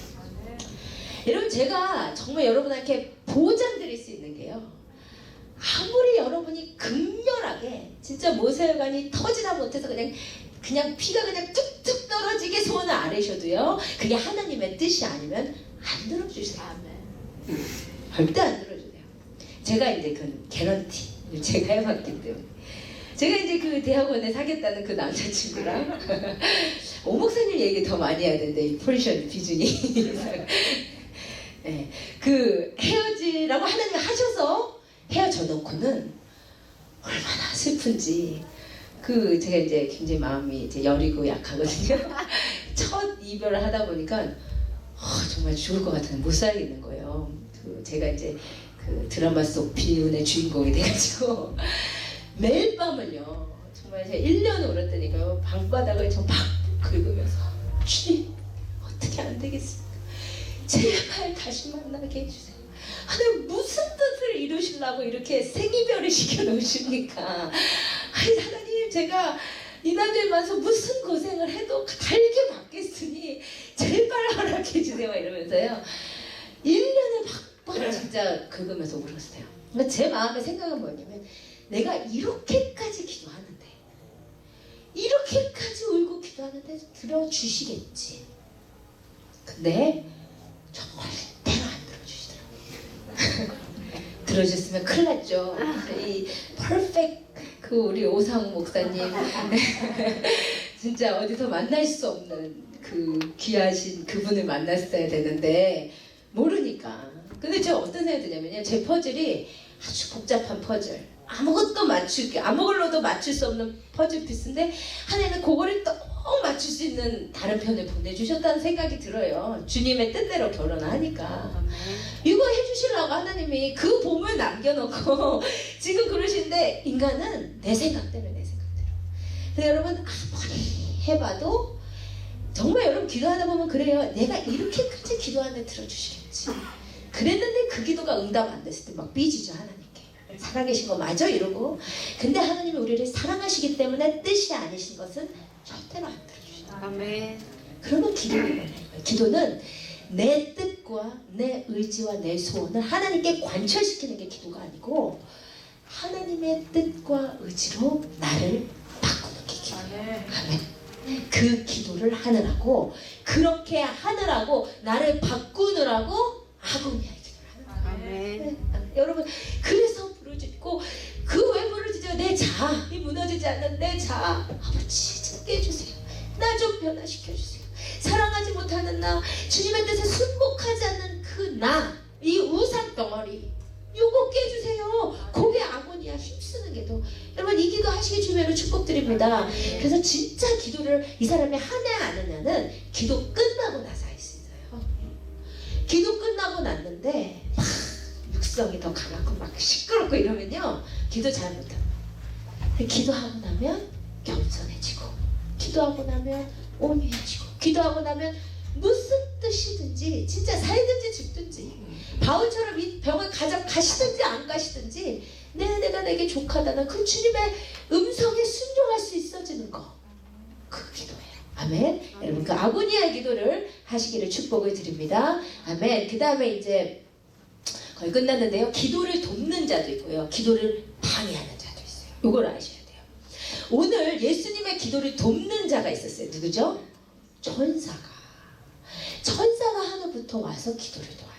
여러분 제가 정말 여러분한테 보장드릴 수 있는 게요. 아무리 여러분이 극렬하게 진짜 모세혈관이 터지다 못해서 그냥 피가 그냥 뚝뚝 떨어지게 소원을 아뢰셔도요. 그게 하나님의 뜻이 아니면 안 들어주세요. 절대 안 들어주세요. 제가 이제 그 개런티 제가 해봤기 때문에 제가 이제 그 대학원에 사귀었다는 그 남자친구랑 오 목사님 얘기 더 많이 해야 되는데 이 포지션 비준이 네, 그 헤어지라고 하나님이 하셔서 헤어져 놓고는 얼마나 슬픈지 그 제가 이제 굉장히 마음이 이제 여리고 약하거든요. 첫 이별을 하다 보니까 정말 죽을 것 같은 못 살겠는 거예요. 그 제가 이제 그 드라마 속 비운의 주인공이 돼가지고 매일 밤을요 정말 제가 1년을 울었다니까요. 방바닥을 저 막 긁으면서 주님 어떻게 안 되겠습니까? 제발 다시 만나게 해주세요. 하나님 무슨 뜻을 이루시려고 이렇게 생이별을 시켜놓으십니까? 아니 하나님 제가 이 나이에 와서 무슨 고생을 해도 달게 받겠으니 제발 허락해 주세요 이러면서요 1년을 막 진짜 긁으면서 울었어요. 그러니까 제 마음의 생각은 뭐냐면 내가 이렇게까지 기도하는데 이렇게까지 울고 기도하는데 들어주시겠지. 근데 정말 때로 안 들어주시더라고요. 들어주셨으면 큰일 났죠. 이 퍼펙트 그 우리 오상우 목사님 진짜 어디서 만날 수 없는 그 귀하신 그분을 만났어야 되는데 모르니까. 근데 제가 어떤 생각이 드냐면요. 제 퍼즐이 아주 복잡한 퍼즐. 아무걸로도 맞출 수 없는 퍼즐 피스인데 하나님은 그거를 또 맞출 수 있는 다른 편을 보내주셨다는 생각이 들어요. 주님의 뜻대로 결혼하니까. 이거 해주시려고 하나님이 그 봄을 남겨놓고 지금 그러시는데 인간은 내 생각대로. 근데 여러분 아무리 해봐도 정말 여러분 기도하다 보면 그래요. 내가 이렇게까지 기도하는데 들어주시겠지. 그랬는데 그 기도가 응답 안 됐을 때 막 삐지죠, 하나님께. 살아계신 거 맞아? 이러고. 근데 하나님이 우리를 사랑하시기 때문에 뜻이 아니신 것은 절대로 안 들어주셔요. 아멘. 그러면 기도를 원하는 거예요. 기도는 내 뜻과 내 의지와 내 소원을 하나님께 관철시키는 게 기도가 아니고 하나님의 뜻과 의지로 나를 바꾸는 게 기도예요. 아멘. 그 기도를 하느라고, 그렇게 하느라고, 나를 바꾸느라고 아고니아의 기도를 하는 거예요. 아멘. 여러분, 그래서 부르짖고, 그 왜 부르짖어요? 내 자아이 무너지지 않는 내 자아, 아버지 찾게 해주세요. 나 좀 변화시켜주세요. 사랑하지 못하는 나, 주님의 뜻에 순복하지 않는 그 나, 이 우상 덩어리, 요거 깨주세요. 거기에 아고니아 힘쓰는 게 더. 여러분, 이 기도 하시기 주면은 축복드립니다. 그래서 진짜 기도를 이 사람이 하냐 안 하냐는 기도 끝나고 나서 할 수 있어요. 기도 끝나고 났는데 막 육성이 더 강하고 막 시끄럽고 이러면요, 기도 잘 못합니다. 기도하고 나면 겸손해지고, 기도하고 나면 온유해지고, 기도하고 나면 무슨 뜻이든지 진짜 살든지 죽든지 바울처럼 이 병을 가시든지 안 가시든지 내가 내게 족하다는 그 주님의 음성에 순종할 수 있어지는 거, 그 기도예요. 아멘. 여러분, 그 아고니아의 기도를 하시기를 축복을 드립니다. 아멘. 그 다음에 이제 거의 끝났는데요, 기도를 돕는 자도 있고요, 기도를 방해하는 자도 있어요. 이걸 아셔야 돼요. 오늘 예수님의 기도를 돕는 자가 있었어요. 누구죠? 천사가 하늘부터 와서 기도를 도와요.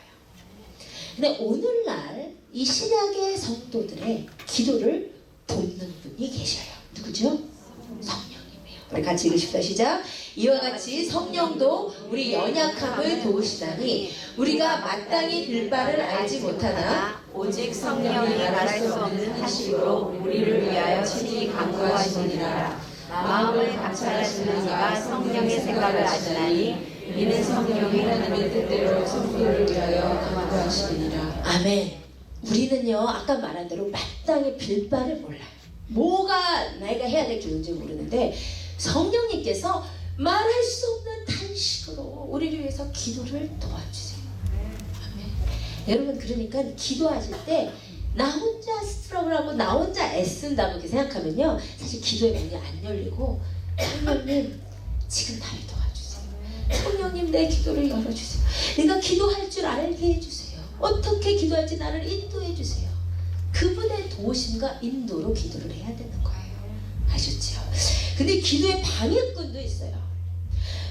근데 오늘날 이 신약의 성도들의 기도를 돕는 분이 계셔요. 누구죠? 성령님이에요. 우리 같이 읽으십시다. 시작. 이와 같이 성령도 우리 연약함을 도우시다니 우리가 마땅히 빌 바를 알지 못하나 오직 성령이 말할 수 없는 하심으로 우리를 위하여 친히 간구하시니라. 마음을 감찰하시는 이가 성령의 생각을 아시나니 이는 성령이 하나님의 뜻대로 성도를 위하여 간구하시니라. 아멘. 우리는요, 아까 말한 대로 마땅히 빌 바를 몰라요. 뭐가 내가 해야 될 줄인지 모르는데 성령님께서 말할 수 없는 탄식으로 우리를 위해서 기도를 도와주세요. 아멘. 여러분, 그러니까 기도하실 때 나 혼자 스트러글하고 나 혼자 애쓴다고 이렇게 생각하면요, 사실 기도의 문이 안 열리고, 성령님 지금 나를 도와주세요. 성령님 내 기도를 열어주세요. 내가 기도할 줄 알게 해주세요. 어떻게 기도할지 나를 인도해 주세요. 그분의 도우심과 인도로 기도를 해야 되는 거예요. 아셨죠? 근데 기도의 방해꾼도 있어요.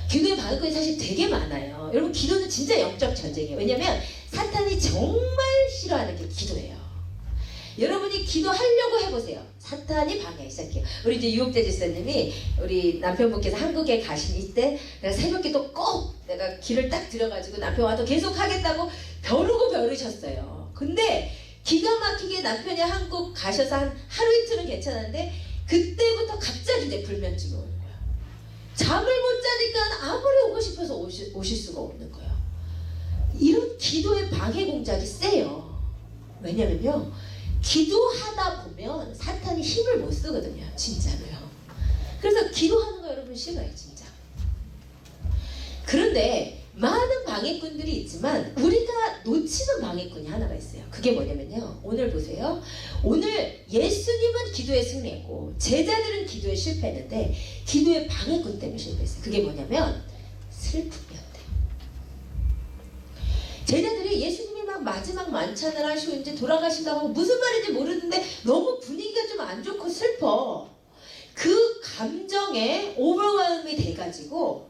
기도의 방해꾼이 사실 되게 많아요. 여러분, 기도는 진짜 영적 전쟁이에요. 왜냐면 사탄이 정말 싫어하는 게 기도예요. 여러분이 기도하려고 해보세요. 사탄이 방해하기 시작해요. 우리 이제 유옥재 집사님이 우리 남편분께서 한국에 가신 이때 내가 새벽기도 꼭 내가 길을 딱 들여가지고 남편 와도 계속 하겠다고 벼르셨어요. 근데 기가 막히게 남편이 한국 가셔서 한 하루 이틀은 괜찮았는데 그때부터 갑자기 이제 불면증이 오는 거예요. 잠을 못 자니까 아무리 오고 싶어서 오실 수가 없는 거예요. 이런 기도의 방해 공작이 세요. 왜냐면요, 기도하다 보면 사탄이 힘을 못 쓰거든요. 진짜로요. 그래서 기도하는 거 여러분 싫어요, 진짜. 그런데 많은 방해꾼들이 있지만 우리가 놓치는 방해꾼이 하나가 있어요. 그게 뭐냐면요, 오늘 보세요. 오늘 예수님은 기도에 승리했고 제자들은 기도에 실패했는데 기도의 방해꾼 때문에 실패했어요. 그게 뭐냐면 슬픔이었대요. 제자들이 예수님이 막 마지막 만찬을 하시고 이제 돌아가신다고 무슨 말인지 모르는데 너무 분위기가 좀 안 좋고 슬퍼. 그 감정에 오버웨임이 돼가지고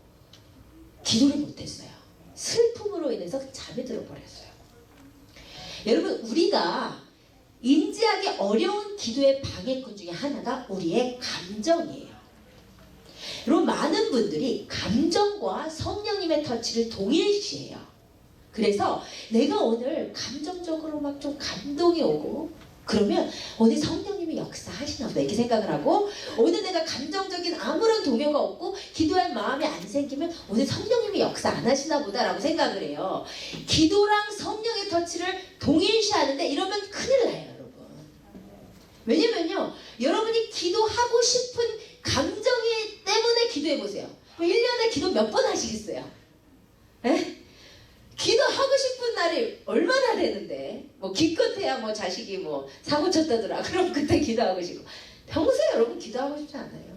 기도를 못했어요. 슬픔으로 인해서 잠이 들어버렸어요. 여러분, 우리가 인지하기 어려운 기도의 방해꾼 중에 하나가 우리의 감정이에요. 여러분, 많은 분들이 감정과 성령님의 터치를 동일시해요. 그래서 내가 오늘 감정적으로 막 좀 감동이 오고 그러면 오늘 성령님이 역사하시나 보다 이렇게 생각을 하고, 오늘 내가 감정적인 아무런 동요가 없고 기도할 마음이 안 생기면 오늘 성령님이 역사 안 하시나 보다 라고 생각을 해요. 기도랑 성령의 터치를 동일시하는데 이러면 큰일 나요, 여러분. 왜냐면요, 여러분이 기도하고 싶은 감정이 때문에 기도해보세요. 1년에 기도 몇 번 하시겠어요? 에? 기도하고 싶은 날에 날이 얼마나 되는데 뭐 기껏해야 뭐 자식이 뭐 사고 쳤다더라 그럼 그때 기도하고 싶고 평소에 여러분 기도하고 싶지 않아요.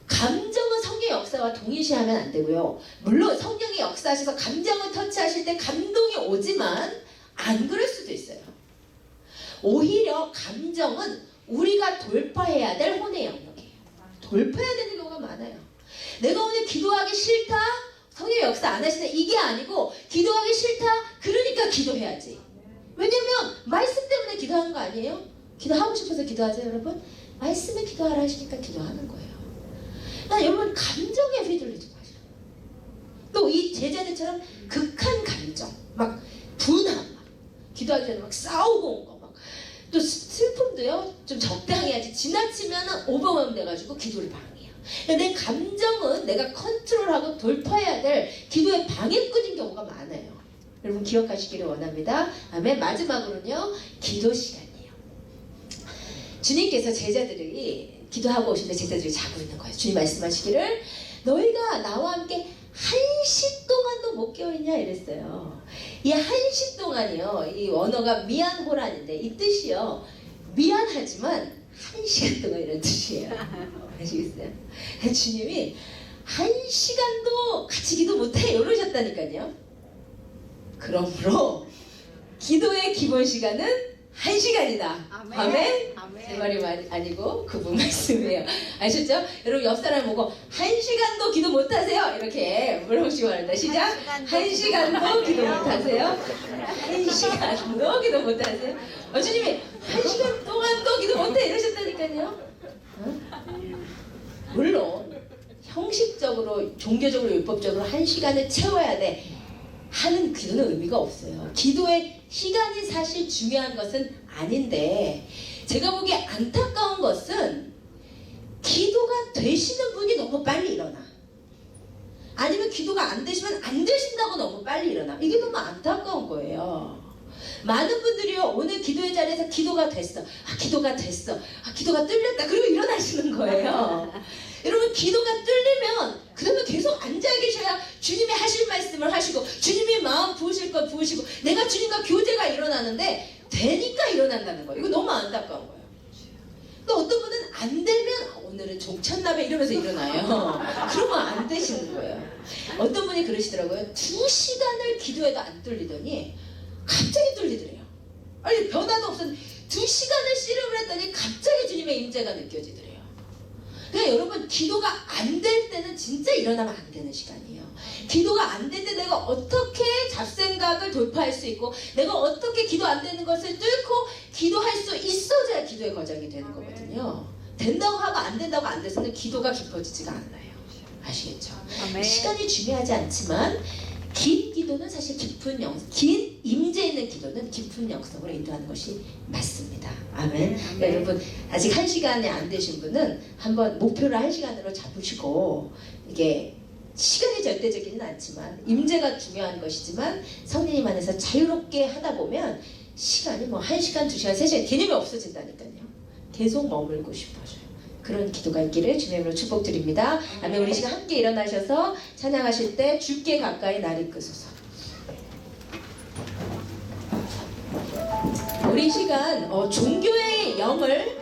감정은 성령의 역사와 동일시하면 안 되고요. 물론 성령이 역사하셔서 감정을 터치하실 때 감동이 오지만 안 그럴 수도 있어요. 오히려 감정은 우리가 돌파해야 될 혼의 영역이에요. 돌파해야 되는 경우가 많아요. 내가 오늘 기도하기 싫다? 성령의 역사 안 하시네. 이게 아니고 기도하기 싫다? 그러니까 기도해야지. 왜냐면 말씀 때문에 기도하는 거 아니에요? 기도하고 싶어서 기도하세요 여러분? 말씀에 기도하라 하시니까 기도하는 거예요. 여러분 감정에 휘둘리지 마세요. 또 이 제자들처럼 극한 감정 막 분함 막 기도하기 전에 막 싸우고 온 거 막 또 슬픔도요 좀 적당히 해야지 지나치면 오버맘 돼가지고 기도를 방해해요. 내 감정은 내가 컨트롤하고 돌파해야 될 기도의 방해꾼인 경우가 많아요. 여러분 기억하시기를 원합니다. 아멘. 마지막으로는요 기도 시간이에요. 주님께서 제자들이 기도하고 오시는데 제자들이 자고 있는 거예요. 주님 말씀하시기를 너희가 나와 함께 1시 동안도 못 깨어있냐 이랬어요. 이 1시 동안이요 이 원어가 미안호란인데 이 뜻이요 미안하지만 1시간 동안 이런 뜻이에요. 아시겠어요? 주님이 1시간도 같이 기도 못해 이러셨다니까요. 그러므로 기도의 기본 시간은 1시간이다. 아멘? 제 말이 아니고 그분 말씀이에요. 아셨죠? 여러분 옆 사람 보고 1시간도 기도 못하세요? 이렇게 물어보시기 바랍니다. 시작! 1시간도 기도 못하세요? 1시간도 기도 못하세요? 주님이 1시간 동안도 기도 못해 이러셨다니까요. 물론 형식적으로 종교적으로 율법적으로 1시간을 채워야 돼 하는 기도는 의미가 없어요. 기도의 시간이 사실 중요한 것은 아닌데 제가 보기에 안타까운 것은 기도가 되시는 분이 너무 빨리 일어나 아니면 기도가 안 되시면 안 되신다고 너무 빨리 일어나 이게 너무 안타까운 거예요. 많은 분들이요 오늘 기도의 자리에서 기도가 됐어 기도가 됐어 기도가 뚫렸다 그리고 일어나시는 거예요. 여러분 기도가 뚫리면 그러면 계속 앉아 계셔야 주님이 하실 말씀을 하시고 주님이 마음 부으실 것 부으시고 내가 주님과 교제가 일어나는데 되니까 일어난다는 거예요. 이거 너무 안타까운 거예요. 또 어떤 분은 안 되면 오늘은 종쳤나봐 이러면서 일어나요. 그러면 안 되시는 거예요. 어떤 분이 그러시더라고요. 2시간을 기도해도 안 뚫리더니 갑자기 뚫리더래요. 아니 변화도 없었는데 2시간을 씨름을 했더니 갑자기 주님의 임재가 느껴지더래요. 그러니까 여러분 기도가 안 될 때는 진짜 일어나면 안 되는 시간이에요. 기도가 안 될 때 내가 어떻게 잡생각을 돌파할 수 있고 내가 어떻게 기도 안 되는 것을 뚫고 기도할 수 있어야 기도의 거장이 되는 거거든요. 된다고 하고 안 된다고 안 돼서는 기도가 깊어지지가 않아요. 아시겠죠? 시간이 중요하지 않지만 긴 기도는 사실 긴 임재 있는 기도는 깊은 영성으로 인도하는 것이 맞습니다. 아멘. 여러분 아직 1시간이 안 되신 분은 한번 목표를 1시간으로 잡으시고 이게 시간이 절대적이진 않지만 임재가 중요한 것이지만 성령님 안에서 자유롭게 하다 보면 시간이 뭐 1시간, 2시간, 3시간 개념이 없어진다니까요. 계속 머물고 싶어져요. 그런 기도가 있기를 주님의 이름으로 축복드립니다. 아멘. 우리 시간 함께 일어나셔서 찬양하실 때 주께 가까이 날 이끄소서. 우리 시간 종교의 영을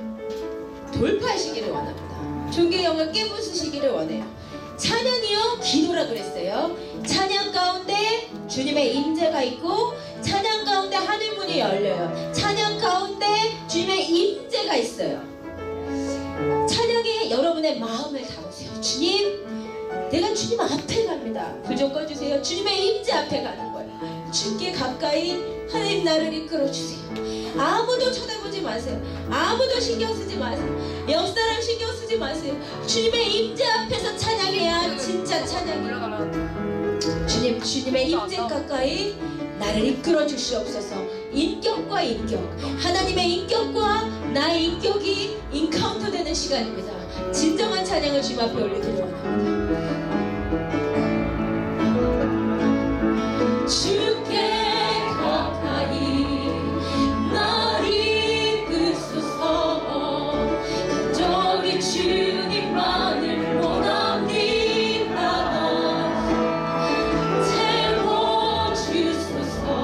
돌파하시기를 원합니다. 종교의 영을 깨부수시기를 원해요. 찬양이요 기도라 그랬어요. 찬양 가운데 주님의 임재가 있고 찬양 가운데 하늘문이 열려요. 찬양 가운데 주님의 임재가 있어요. 찬양에 여러분의 마음을 담으세요. 주님, 내가 주님 앞에 갑니다. 불 좀 꺼주세요. 주님의 임재 앞에 가는 거예요. 주께 가까이 하나님 나를 이끌어주세요. 아무도 쳐다보지 마세요. 아무도 신경 쓰지 마세요. 옆사람 신경 쓰지 마세요. 주님의 임재 앞에서 찬양해야 진짜 찬양이에요. 주님의 임재 가까이 나를 이끌어 주시옵소서. 인격과 인격, 하나님의 인격과 나의 인격이 인카운터 되는 시간입니다. 진정한 찬양을 주님 앞에 올리기를 원합니다. 주께 가까이 날 이끄소서. 간절히 주님만을 원합니다. 채워주소서.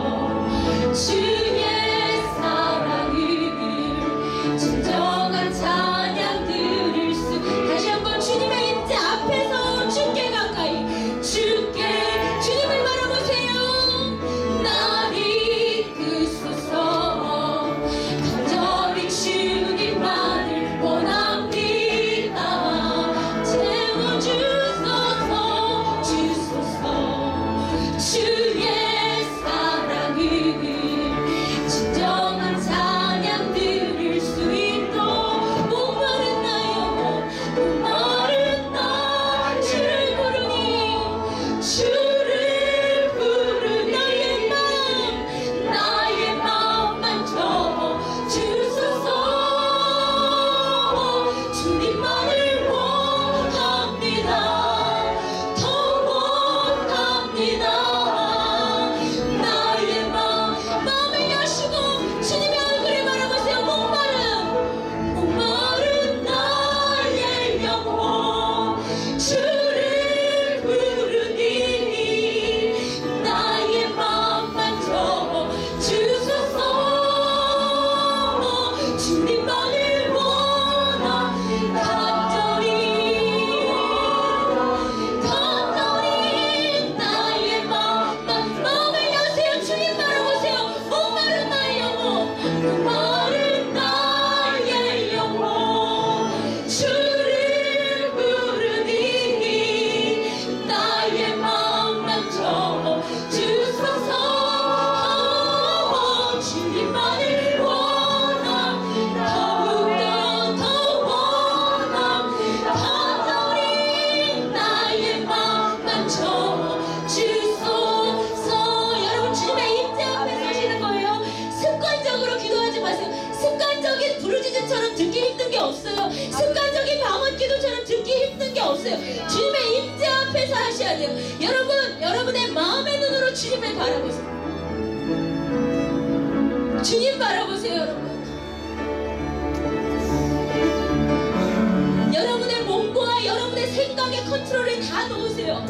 컨트롤에 다 놓으세요.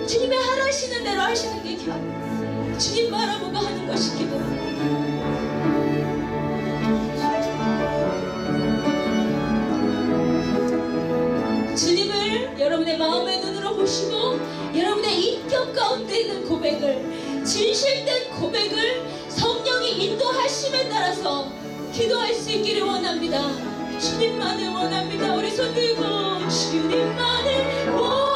주님의 하라시는 대로 하시는 게 기도. 주님 바라보고 하는 것이 기도. 주님을 여러분의 마음의 눈으로 보시고 여러분의 인격 가운데 있는 고백을, 진실된 고백을 성령이 인도하심에 따라서 기도할 수 있기를 원합니다. 주님만을 원합니다. 우리 손 들고 주님만을 원합니다.